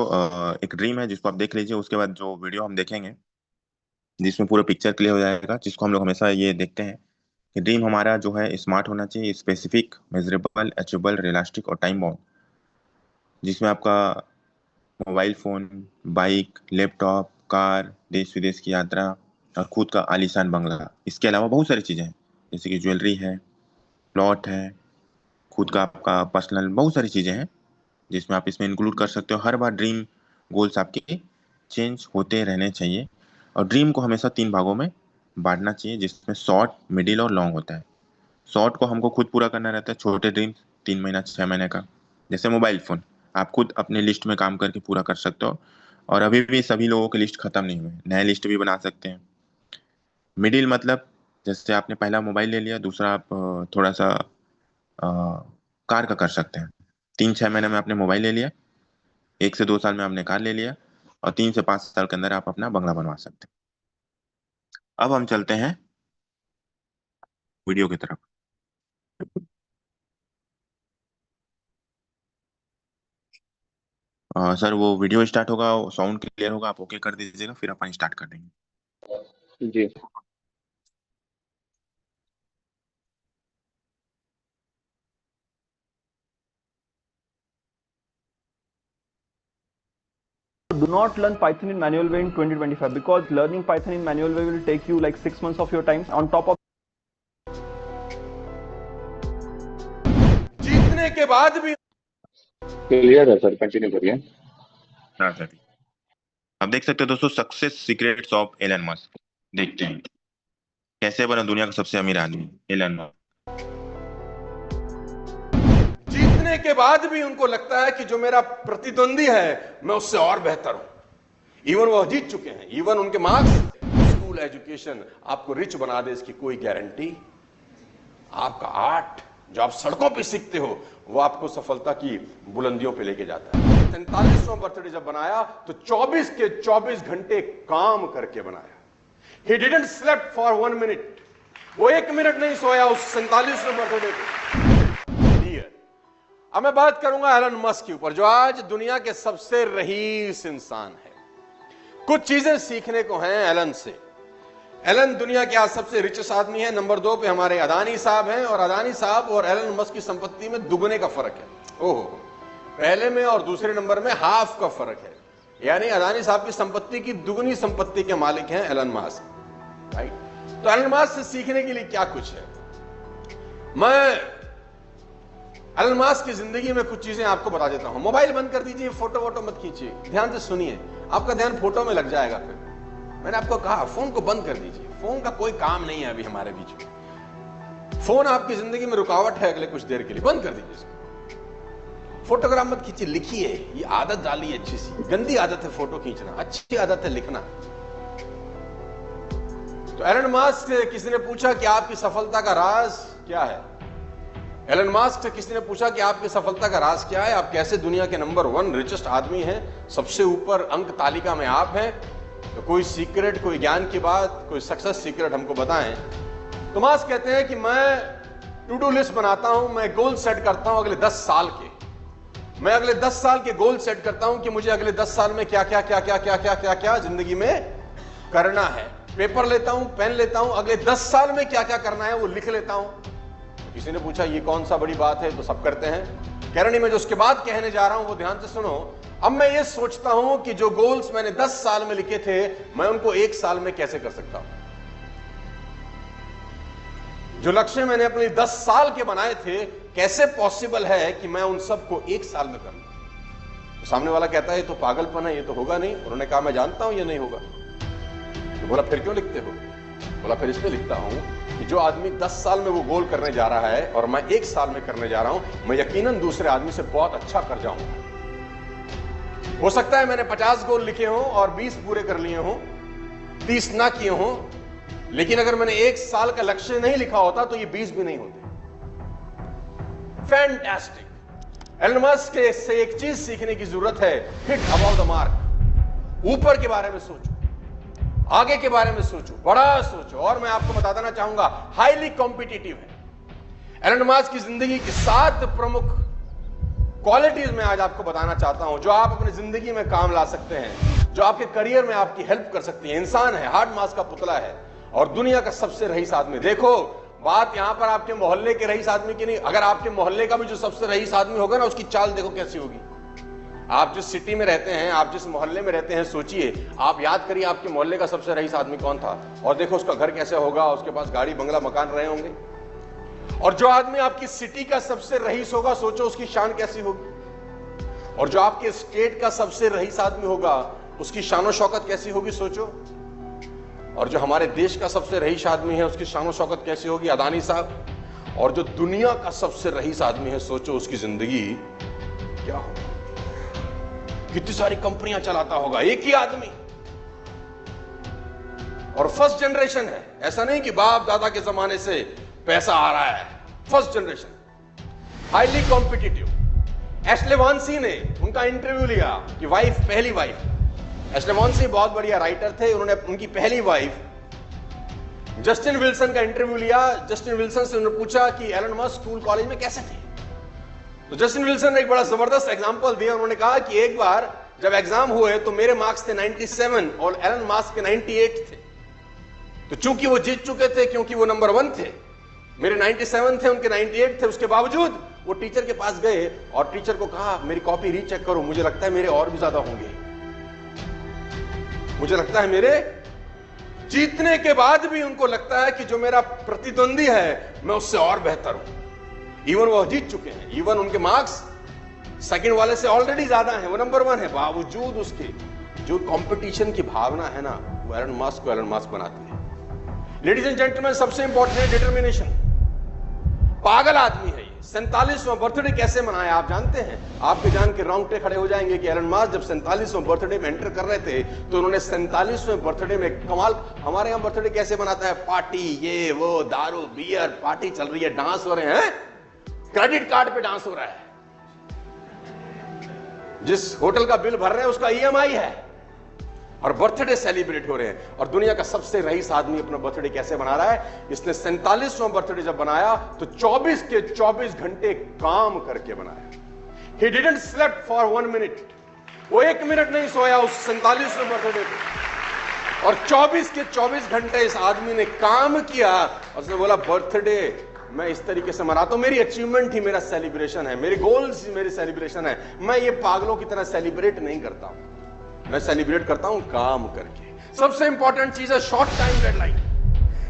एक ड्रीम है, जिसको आप देख लीजिए। उसके बाद जो वीडियो हम देखेंगे, जिसमें पूरा पिक्चर क्लियर हो जाएगा, जिसको हम लोग हमेशा ये देखते हैं कि ड्रीम हमारा जो है स्मार्ट होना चाहिए, स्पेसिफिक, मेजरेबल, अचीवेबल, रियलिस्टिक और टाइम बाउंड। जिसमें आपका mobile phone, bike, laptop, car, देश विदेश की यात्रा, और खुद का आलीशान बंगला, इसके अलावा बहुत सारी चीजें हैं, जैसे कि ज्वेलरी है, प्लॉट है, खुद का आपका पर्सनल, बहुत सारी चीजें हैं जिसमें आप इसमें इंक्लूड कर सकते हो। हर बार ड्रीम गोल्स आपके चेंज होते रहने चाहिए। और ड्रीम को हमेशा तीन भागों में बांटना चाहिए, जिसमें शॉर्ट, मिडिल और लॉन्ग होता है। शॉर्ट को हमको खुद पूरा करना रहता है, छोटे ड्रीम्स, 3 महीना 6 महीने का, जैसे मोबाइल फोन, आप खुद अपने लिस्ट में काम करके पूरा कर सकते हो। और अभी भी सभी लोगों की लिस्ट खत्म नहीं हुई, नए लिस्ट भी बना सकते हैं। मिडिल मतलब, जैसे आपने पहला मोबाइल ले लिया, दूसरा आप थोड़ा सा अ, कार का कर सकते हैं। 3 6 महीने में आपने मोबाइल ले लिया, 1 से 2 साल में आपने कार ले लिया, और 3 से 5 साल के अंदर आप अपना बंगला बनवा सकते हैं। अब हम चलते हैं वीडियो की तरफ। सर वो वीडियो स्टार्ट होगा, साउंड क्लियर होगा, आप ओके कर दीजिएगा, फिर अपन स्टार्ट कर देंगे। जी। Do not learn Python in manual way in 2025 because learning Python in manual way will take you like 6 months of your time. On top of जीतने के बाद भी क्लियर है सर, कंटिन्यू करिए। हाँ सर, अब देख सकते हो दोस्तों, success secrets of Elon Musk. देखते हैं कैसे बना दुनिया का सबसे अमीर आदमी एलन मस्क। जीतने के बाद भी उनको लगता है कि जो मेरा प्रतिद्वंदी है मैं उससे और बेहतर हूं। इवन वो जीत चुके हैं, इवन उनके मार्क्स, स्कूल एजुकेशन आपको रिच बना दे इसकी कोई गारंटी। आपका आर्ट जो आप सड़कों पे सीखते हो वो आपको सफलता की बुलंदियों पे लेके जाता है। 43वां बर्थडे जब बनाया तो 24 के 24 घंटे काम करके बनाया। He didn't slept for 1 minute। वो 1 मिनट नहीं सोया उस 47वें बर्थडे पे। अब मैं बात करूंगा एलन मस्क के ऊपर, जो आज दुनिया के सबसे रईस इंसान है। कुछ चीजें सीखने को हैं एलन से। एलन दुनिया के आज सबसे रिचेस्ट आदमी है। नंबर 2 पे हमारे अदानी साहब हैं, और अदानी साहब और एलन मस्क की संपत्ति में दुगने का फर्क है। ओहो, पहले में और दूसरे नंबर में हाफ का फर्क है। यानी अदानी साहब की संपत्ति की दुगनी संपत्ति के मालिक हैं एलन मस्क, राइट। तो एलन मस्क से सीखने के लिए क्या कुछ है, मैं एलन मस्क की जिंदगी में कुछ चीजें आपको बता देता हूं। मोबाइल बंद कर दीजिए, फोटो वोटो मत खींचिए, ध्यान से सुनिए, आपका ध्यान फोटो में लग जाएगा। फिर मैंने आपको कहा फोन को बंद कर दीजिए, फोन का कोई काम नहीं है अभी हमारे बीच में। फोन आपकी जिंदगी में रुकावट है अगले कुछ देर के लिए, बंद कर दीजिए इसको। फोटोग्राफ मत खींचिए, लिखिए। ये आदत डालिए अच्छी सी। गंदी आदत है फोटो खींचना, अच्छी आदत है लिखना। तो एलन मस्क से किसी ने पूछा कि आपकी सफलता का राज क्या है। एलन मस्क से किसी ने पूछा कि आपकी सफलता का राज क्या है, आप कैसे दुनिया के नंबर 1 रिचेस्ट आदमी हैं, सबसे ऊपर अंक तालिका में आप हैं। तो कोई सीक्रेट, कोई ज्ञान की बात, कोई सक्सेस सीक्रेट हमको बताएं। तो मस्क कहते हैं कि मैं टू डू लिस्ट बनाता हूं, मैं गोल सेट करता हूं अगले 10 साल के। मैं अगले 10 साल के गोल सेट करता हूं कि मुझे अगले 10 साल में क्या क्या क्या क्या क्या क्या क्या क्या जिंदगी में करना है। पेपर लेता हूं, पेन लेता हूं, अगले 10 साल में क्या क्या करना है वो लिख लेता हूं। किसी ने पूछा ये कौन सा बड़ी बात है, तो सब करते हैं। कह रहे मैं जो उसके बाद कहने जा रहा हूं वो ध्यान से सुनो। अब मैं ये सोचता हूं कि जो गोल्स मैंने 10 साल में लिखे थे मैं उनको 1 साल में कैसे कर सकता हूं। जो लक्ष्य मैंने अपने 10 साल के बनाए थे, कैसे पॉसिबल है कि मैं उन सबको 1 साल में कर लूं। तो सामने वाला कहता है ये तो पागलपन है, ये तो होगा नहीं। उन्होंने कहा मैं जानता हूं ये नहीं होगा। तो बोला फिर क्यों लिखते हो। बोला फिर इसलिए लिखता हूं कि जो आदमी 10 साल में वो गोल करने जा रहा है और मैं 1 साल में करने जा रहा हूं, मैं यकीनन दूसरे आदमी से बहुत अच्छा कर जाऊंगा। हो सकता है मैंने 50 गोल लिखे हों और 20 पूरे कर लिए हों, 30 ना किए हों, लेकिन अगर मैंने 1 साल का लक्ष्य नहीं लिखा होता तो ये 20 भी नहीं होते। फैंटास्टिक। एलन मस्क से एक चीज सीखने की जरूरत है, हिट अबाउट द मार्क। ऊपर के बारे में सोचो, आगे के बारे में सोचो, बड़ा सोचो। और मैं आपको बता देना चाहूंगा हाईली कॉम्पिटिटिव है। एलन मस्क की जिंदगी की 7 प्रमुख क्वालिटीज मैं आज आपको बताना चाहता हूं जो आप अपनी जिंदगी में काम ला सकते हैं, जो आपके करियर में आपकी हेल्प कर सकती है। इंसान है, हार्ड मास का पुतला है और दुनिया का सबसे रईस आदमी। देखो बात यहां पर आपके मोहल्ले के रईस आदमी की नहीं, अगर आपके मोहल्ले का भी जो सबसे रईस आदमी होगा ना, उसकी चाल देखो कैसी होगी। आप जिस सिटी में रहते हैं, आप जिस मोहल्ले में रहते हैं, सोचिए, आप याद करिए आपके मोहल्ले का सबसे रईस आदमी कौन था, और देखो उसका घर कैसे होगा, उसके पास गाड़ी बंगला मकान रहे होंगे। और जो आदमी आपकी सिटी का सबसे रईस होगा, सोचो उसकी शान कैसी होगी। और जो आपके स्टेट का सबसे रईस आदमी होगा, उसकी शानो शौकत कैसी होगी, सोचो। और जो हमारे देश का सबसे रईस आदमी है, उसकी शानो शौकत कैसी होगी, अदानी साहब। और जो दुनिया का सबसे रईस आदमी है, सोचो उसकी जिंदगी क्या होगी, कितनी सारी कंपनियां चलाता होगा एक ही आदमी। और फर्स्ट जनरेशन है, ऐसा नहीं कि बाप दादा के जमाने से पैसा आ रहा है। First generation, highly competitive. Ashlee Vance ने उनका इंटरव्यू लिया कि वाइफ, पहली वाइफ, एशले वांसी बहुत बढ़िया राइटर थे। उन्होंने उनकी पहली वाइफ जस्टिन विल्सन का इंटरव्यू लिया। जस्टिन विल्सन से उन्होंने पूछा कि एलन मस्क स्कूल कॉलेज में कैसे थे। तो जस्टिन विल्सन ने एक बड़ा जबरदस्त एग्जांपल दिया। उन्होंने कहा कि एक बार जब एग्जाम हुए तो मेरे मार्क्स थे 97 और एलन मस्क के 98 थे। तो चूंकि वो जीत चुके थे, क्योंकि वो नंबर 1 थे, मेरे 97 थे, उनके 98 थे, उसके बावजूद वो टीचर के पास गए और टीचर को कहा मेरी कॉपी रीचेक करो, मुझे लगता है मेरे और भी ज्यादा होंगे, मुझे लगता है मेरे। जीतने के बाद भी उनको लगता है कि जो मेरा प्रतिद्वंदी है मैं उससे और बेहतर हूं। इवन वो जीत चुके हैं, इवन उनके मार्क्स सेकंड वाले से ऑलरेडी ज्यादा हैं, वो नंबर 1 है, बावजूद उसके जो कंपटीशन की भावना है ना, वो एलन मस्क को एलन मस्क बनाती है। लेडीज एंड जेंटलमैन, सबसे इंपॉर्टेंट है डिटर्मिनेशन। पागल आदमी है ये। 47वां बर्थडे कैसे मनाया आप जानते हैं? आपके जान के रोंगटे खड़े हो जाएंगे कि एलन मस्क जब 47वां बर्थडे में एंटर कर रहे थे तो उन्होंने 47वें बर्थडे में कमाल। हमारे यहां बर्थडे कैसे मनाता है? पार्टी, ये वो, दारू बियर, पार्टी चल रही है, डांस हो रहे हैं, क्रेडिट कार्ड पे डांस हो रहा है, जिस होटल का बिल भर रहे हैं उसका EMI है, और बर्थडे सेलिब्रेट हो रहे हैं। और दुनिया का सबसे रईस आदमी अपना बर्थडे कैसे मना रहा है? इसने 47वां बर्थडे जब बनाया तो 24 के 24 घंटे काम करके बनाया। He didn't slept for 1 minute। वो 1 मिनट नहीं सोया उस 47वें बर्थडे पे, और 24 के 24 घंटे इस आदमी ने काम किया। और उसने बोला बर्थडे मैं इस तरीके से मनाता हूं, मेरी अचीवमेंट ही मेरा सेलिब्रेशन है, मेरे गोल्स ही मेरी सेलिब्रेशन है। मैं ये पागलों की तरह सेलिब्रेट नहीं करता हूं, मैं सेलिब्रेट करता हूं काम करके। सबसे इंपॉर्टेंट चीज है शॉर्ट टाइम डेडलाइन।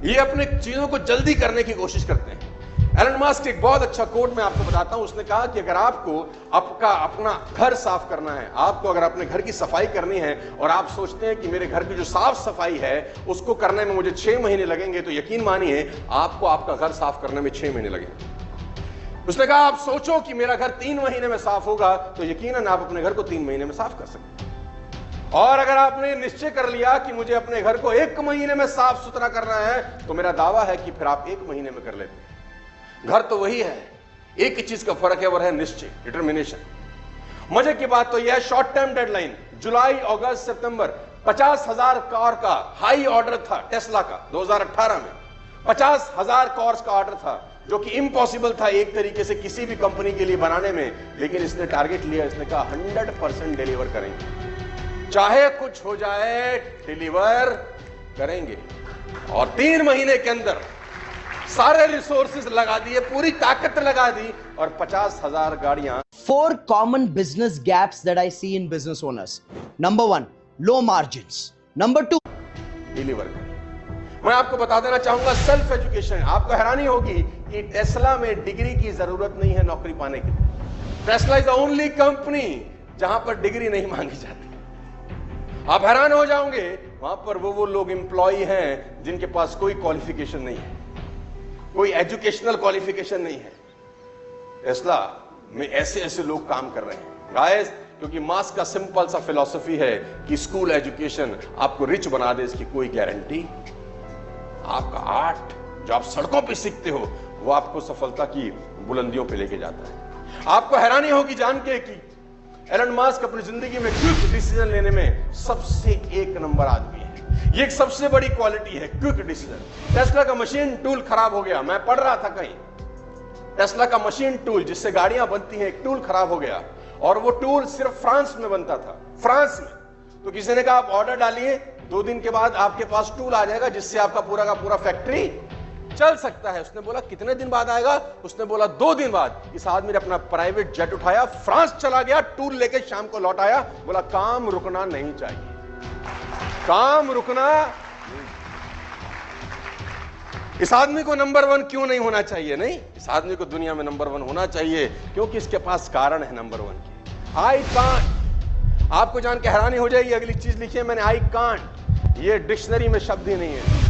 ये अपने चीजों को जल्दी करने की कोशिश करते हैं। एलन मस्क एक बहुत अच्छा कोट मैं आपको बताता हूं। उसने कहा कि अगर आपको अपना घर साफ करना है, आपको अगर अपने घर की सफाई करनी है और आप सोचते हैं कि मेरे घर की जो साफ सफाई है उसको करने में मुझे 6 महीने लगेंगे, तो यकीन मानिए आपको आपका घर साफ करने में 6 महीने लगेंगे। उसने कहा आप सोचो कि मेरा घर 3 महीने में साफ होगा, तो यकीनन आप अपने घर को 3 महीने में साफ कर सकते हैं। और अगर आपने निश्चय कर लिया कि मुझे अपने घर को 1 महीने में साफ सुथरा करना है, तो मेरा दावा है कि फिर आप 1 महीने में कर लेते हैं। घर तो वही है, एक ही चीज का फर्क है, वो है निश्चय, डिटर्मिनेशन। मजे की बात तो यह है शॉर्ट टर्म डेडलाइन। जुलाई, अगस्त, सितंबर 50,000 कार का हाई ऑर्डर था टेस्ला का 2018 में। 50,000 कार्स का ऑर्डर था, जो कि इम्पॉसिबल था एक तरीके से किसी भी कंपनी के लिए बनाने में, लेकिन इसने टारगेट लिया, इसने कहा 100% डिलीवर करेंगे, चाहे कुछ हो जाए डिलीवर करेंगे। और 3 महीने के अंदर सारे रिसोर्सेज लगा दिए, पूरी ताकत लगा दी, और 50,000 गाड़ियां। 4 common business gaps that I see in business owners. Number 1, low margins. Number 2, deliver करें। मैं आपको बता देना चाहूंगा सेल्फ एजुकेशन। आपको हैरानी होगी कि टेस्ला में डिग्री की जरूरत नहीं है नौकरी पाने के लिए। Tesla is the only company जहां पर डिग्री नहीं मांगी जाती। आप हैरान हो जाओगे, वहां पर वो लोग एम्प्लॉय हैं जिनके पास कोई क्वालिफिकेशन नहीं है, कोई एजुकेशनल क्वालिफिकेशन नहीं है। टेस्ला में ऐसे लोग काम कर रहे हैं गाइस, क्योंकि मास्क का सिंपल सा फिलॉसफी है कि स्कूल एजुकेशन आपको रिच बना दे, इसकी कोई गारंटी। आपका आर्ट जो आप सड़कों पे सीखते हो वो आपको सफलता की बुलंदियों पे लेके जाता है। आपको हैरानी होगी जान के कि एलन मस्क अपनी जिंदगी में क्विक डिसीजन लेने में सबसे 1 नंबर आदमी है। ये एक सबसे बड़ी क्वालिटी है, क्विक डिसीजन। टेस्ला का मशीन टूल खराब हो गया, मैं पढ़ रहा था कहीं, टेस्ला का मशीन टूल जिससे गाड़ियां बनती हैं, एक टूल खराब हो गया, और वो टूल सिर्फ फ्रांस में बनता था, फ्रांस में। तो किसी ने कहा आप ऑर्डर डालिए, 2 दिन के बाद आपके पास टूल आ जाएगा जिससे आपका पूरा का पूरा फैक्ट्री चल सकता है। उसने बोला कितने दिन बाद आएगा? उसने बोला 2 दिन बाद। इस आदमी ने अपना प्राइवेट जेट उठाया, फ्रांस चला गया, टूल लेके शाम को लौट आया, बोला काम रुकना नहीं चाहिए, काम रुकना। इस आदमी को नंबर 1 क्यों नहीं होना चाहिए? नहीं, इस आदमी को दुनिया में नंबर 1 होना चाहिए, क्योंकि इसके पास कारण है नंबर 1 की। I can't. आपको जान के हैरानी हो जाएगी, अगली चीज लिखिए मैंने, आई कांट। ये डिक्शनरी में शब्द ही नहीं है,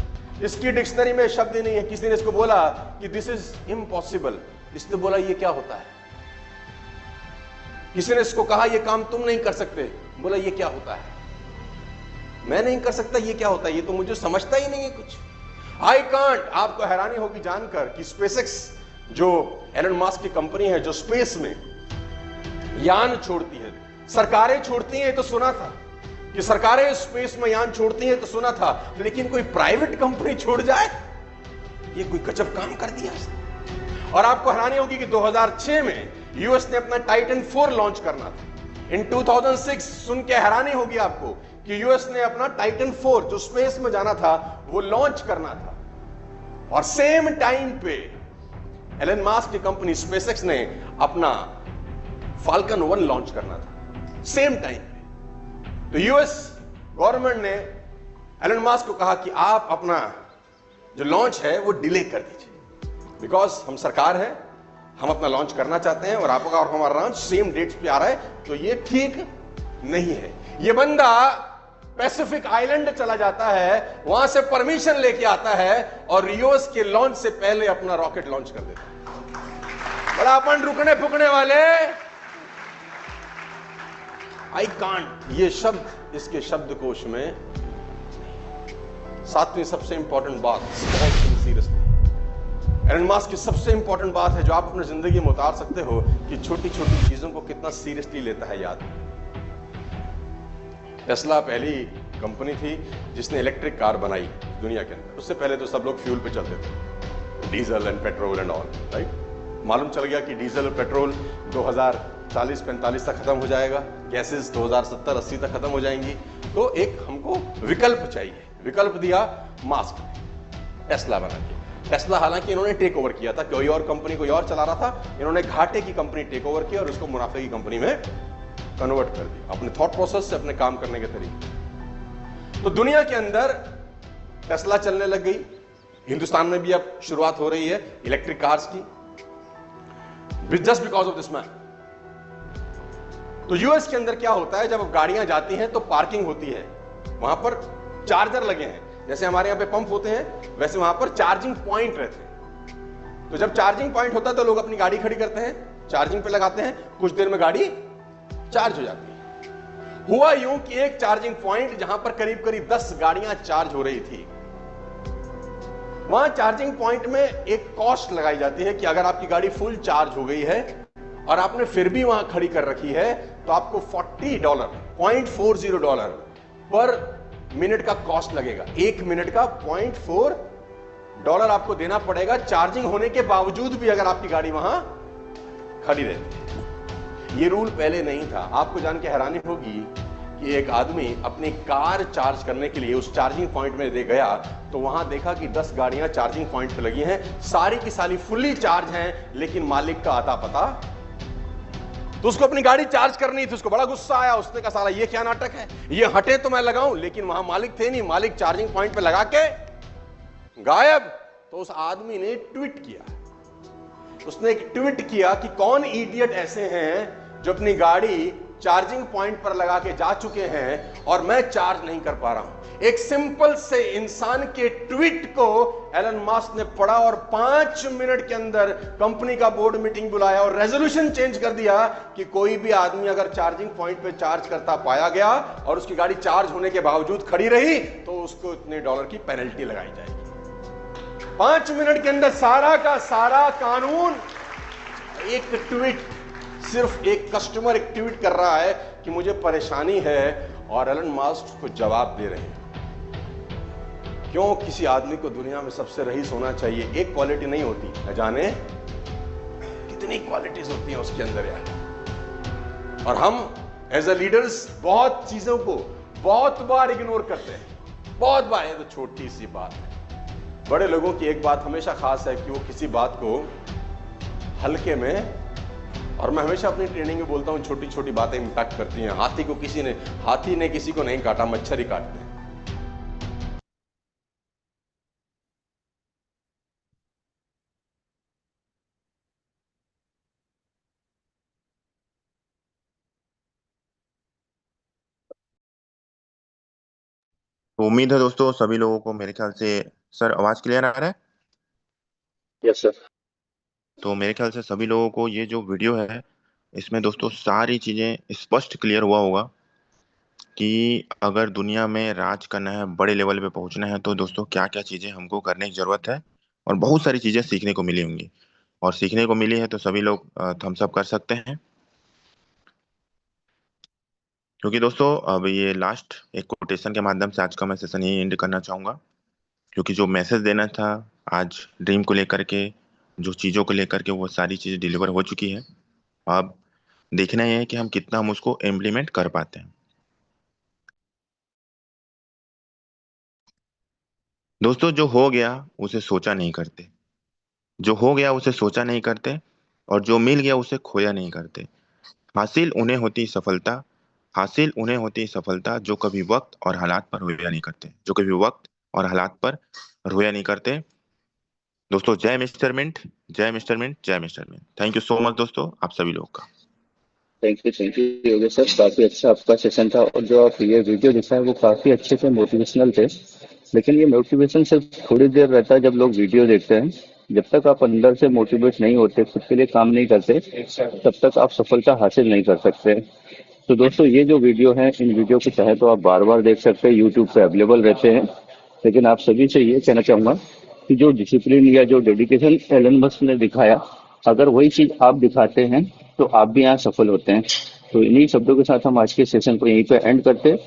इसकी डिक्शनरी में शब्द ही नहीं है। किसी ने इसको बोला कि दिस इज इम्पॉसिबल, इसने बोला ये क्या होता है। किसी ने इसको कहा ये काम तुम नहीं कर सकते, बोला ये क्या होता है, मैं नहीं कर सकता, ये क्या होता है, ये तो मुझे समझता ही नहीं है कुछ। I can't. आपको हैरानी होगी जानकर कि स्पेसएक्स जो एलन मस्क की कंपनी है, जो स्पेस में यान छोड़ती है, सरकारें छोड़ती हैं, ये तो सुना था, कि सरकारें स्पेस में यान छोड़ती हैं तो सुना था, लेकिन कोई प्राइवेट कंपनी छोड़ जाए, ये कोई गजब काम कर दिया इसने। और आपको हैरानी होगी कि 2006 में यूएस ने अपना टाइटन 4 लॉन्च करना था। इन 2006 सुन के हैरानी होगी आपको कि यूएस ने अपना टाइटन 4 जो स्पेस में जाना था वो लॉन्च करना था। और सेम टाइम पे एलन मास्क की कंपनी स्पेसएक्स ने अपना फाल्कन 1 लॉन्च करना था, सेम टाइम पे। तो यूएस गवर्नमेंट ने एलन मास्क को कहा कि आप अपना जो लॉन्च है वो डिले कर दीजिए, बिकॉज हम सरकार है, हम अपना लॉन्च करना चाहते हैं और आपका और हमारा लॉन्च सेम डेट्स पे आ रहा है, तो ये ठीक नहीं है। ये बंदा पैसिफिक आइलैंड चला जाता है, वहां से परमिशन लेके आता है और यूएस के लॉन्च से पहले अपना रॉकेट लॉन्च कर देता है। बड़ा अपन रुकने फुकने वाले, आई कांट, ये शब्द इसके शब्दकोश में। सातवीं सबसे इंपॉर्टेंट बात, सीरियसली, एलन मास्क की सबसे इंपॉर्टेंट बात है जो आप अपनी जिंदगी में उतार सकते हो कि छोटी छोटी चीजों को कितना सीरियसली लेता है। याद, टेस्ला पहली कंपनी थी जिसने इलेक्ट्रिक कार बनाई दुनिया के अंदर। उससे पहले तो सब लोग फ्यूल पे चलते थे, diesel and petrol and all, right. मालूम चल गया कि डीजल और पेट्रोल 2040-45 तक खत्म हो जाएगा, गैसेस 2070-80 तक खत्म हो जाएंगी। तो एक हमको विकल्प चाहिए, विकल्प दिया मास्क ने, टेस्ला बना के। टेस्ला हालांकि इन्होंने टेक ओवर किया था, कोई और कंपनी कोई और चला रहा था, इन्होंने घाटे की कंपनी टेक ओवर की और उसको मुनाफे की कंपनी में कन्वर्ट कर दिया, अपने थॉट प्रोसेस से, अपने काम करने के तरीके। तो दुनिया के अंदर टेस्ला चलने लग गई, हिंदुस्तान में भी अब शुरुआत हो रही है इलेक्ट्रिक कार्स की, just because of this man. तो यूएस के अंदर क्या होता है, जब गाड़ियां जाती हैं तो पार्किंग होती है, वहां पर चार्जर लगे हैं, जैसे हमारे यहां पे पंप होते हैं वैसे वहां पर चार्जिंग पॉइंट रहते हैं। तो जब चार्जिंग पॉइंट होता है तो लोग अपनी गाड़ी खड़ी करते हैं, चार्जिंग पे लगाते हैं, कुछ देर में गाड़ी चार्ज हो जाती है। हुआ यूं कि एक चार्जिंग पॉइंट जहां पर करीब करीब 10 गाड़ियां चार्ज हो रही थी, वहां चार्जिंग पॉइंट में एक कॉस्ट लगाई जाती है कि अगर आपकी गाड़ी फुल चार्ज हो गई है और आपने फिर भी वहां खड़ी कर रखी है तो आपको $40 पर मिनट का कॉस्ट लगेगा। 1 मिनट का $0.4 आपको देना पड़ेगा, चार्जिंग होने के बावजूद भी अगर आपकी गाड़ी वहां खड़ी रहती है। ये रूल पहले नहीं था। आपको जान के हैरानी होगी कि एक आदमी अपनी कार चार्ज करने के लिए उस चार्जिंग पॉइंट में दे गया तो वहां देखा कि 10 गाड़ियां चार्जिंग पॉइंट पे लगी हैं, सारी की सारी फुल्ली चार्ज हैं, लेकिन मालिक का आता पता। तो उसको अपनी गाड़ी चार्ज करनी थी, उसको बड़ा गुस्सा आया, उसने कहा साला ये क्या नाटक है, ये हटे तो मैं लगाऊं, लेकिन वहां मालिक थे नहीं, मालिक चार्जिंग पॉइंट पे लगा के गायब। तो उस आदमी ने ट्वीट किया, उसने एक ट्वीट किया कि कौन इडियट ऐसे हैं जो अपनी गाड़ी चार्जिंग पॉइंट पर लगा के जा चुके हैं और मैं चार्ज नहीं कर पा रहा हूं। एक सिंपल से इंसान के ट्वीट को एलन मास्क ने पढ़ा और 5 मिनट के अंदर कंपनी का बोर्ड मीटिंग बुलाया और रेजोल्यूशन चेंज कर दिया कि कोई भी आदमी अगर चार्जिंग पॉइंट पे चार्ज करता पाया गया और उसकी गाड़ी चार्ज होने के बावजूद खड़ी रही तो उसको इतने डॉलर की पेनल्टी लगाई जाएगी। 5 मिनट के अंदर सारा का सारा कानून, एक ट्वीट, सिर्फ एक कस्टमर एक ट्वीट कर रहा है कि मुझे परेशानी है और एलन मास्क को जवाब दे रहे हैं। क्यों किसी आदमी को दुनिया में सबसे रईस होना चाहिए? एक क्वालिटी नहीं होती, न जाने कितनी क्वालिटीज होती हैं उसके अंदर यार। और हम एज अ लीडर्स बहुत चीजों को बहुत बार इग्नोर करते हैं, बहुत बार। ये तो छोटी सी बात है। बड़े लोगों की एक बात हमेशा खास है कि वो किसी बात को हल्के में, और मैं हमेशा अपनी ट्रेनिंग में बोलता हूं छोटी छोटी बातें इंपैक्ट करती हैं। हाथी ने किसी को नहीं काटा, मच्छर ही काटते हैं। तो उम्मीद है दोस्तों सभी लोगों को मेरे ख्याल से, सर आवाज क्लियर आ रहा है? Yes sir. तो मेरे ख्याल से सभी लोगों को ये जो वीडियो है इसमें दोस्तों सारी चीजें स्पष्ट क्लियर हुआ होगा कि अगर दुनिया में राज करना है, बड़े लेवल पे पहुंचना है, तो दोस्तों क्या क्या चीजें हमको करने की जरूरत है। और बहुत सारी चीजें सीखने को मिली होंगी, और सीखने को मिली है तो सभी लोग थम्स अप कर सकते हैं। क्योंकि दोस्तों अब ये लास्ट एक कोटेशन के माध्यम से आज का मैं सेशन यही एंड करना चाहूँगा, क्योंकि जो मैसेज देना था आज ड्रीम को लेकर के, जो चीज़ों को लेकर के, वो सारी चीज़ें डिलीवर हो चुकी है। अब देखना ये है कि हम उसको इम्प्लीमेंट कर पाते हैं। दोस्तों जो हो गया उसे सोचा नहीं करते, जो हो गया उसे सोचा नहीं करते, और जो मिल गया उसे खोया नहीं करते। हासिल उन्हें होती सफलता, हासिल उन्हें होती सफलता जो कभी वक्त और हालात पर रोया नहीं करते, जो कभी वक्त और हालात पर रोया नहीं करते। दोस्तों जय मिस्टर मिंट, जय मिस्टर मिंट, जय mister Mint. Thank you so much दोस्तों, आप सभी लोग का। थैंक यू योगेश सर, काफी अच्छा आपका सेशन था और जो आप ये वीडियो दिखाए वो काफी अच्छे से मोटिवेशनल थे। लेकिन ये मोटिवेशन सिर्फ थोड़ी देर रहता है जब लोग वीडियो देखते हैं। जब तक आप अंदर से मोटिवेट नहीं होते, खुद के लिए काम नहीं करते, तब तक आप सफलता हासिल नहीं कर सकते। तो दोस्तों ये जो वीडियो है, इन वीडियो को चाहे तो आप बार बार देख सकते हैं, यूट्यूब पे अवेलेबल रहते हैं। लेकिन आप सभी से ये कहना चाहूंगा कि जो डिसिप्लिन या जो डेडिकेशन एलन मस्क ने दिखाया, अगर वही चीज आप दिखाते हैं तो आप भी यहाँ सफल होते हैं। तो इन्हीं शब्दों के साथ हम आज के सेशन को यहीं पे एंड करते हैं।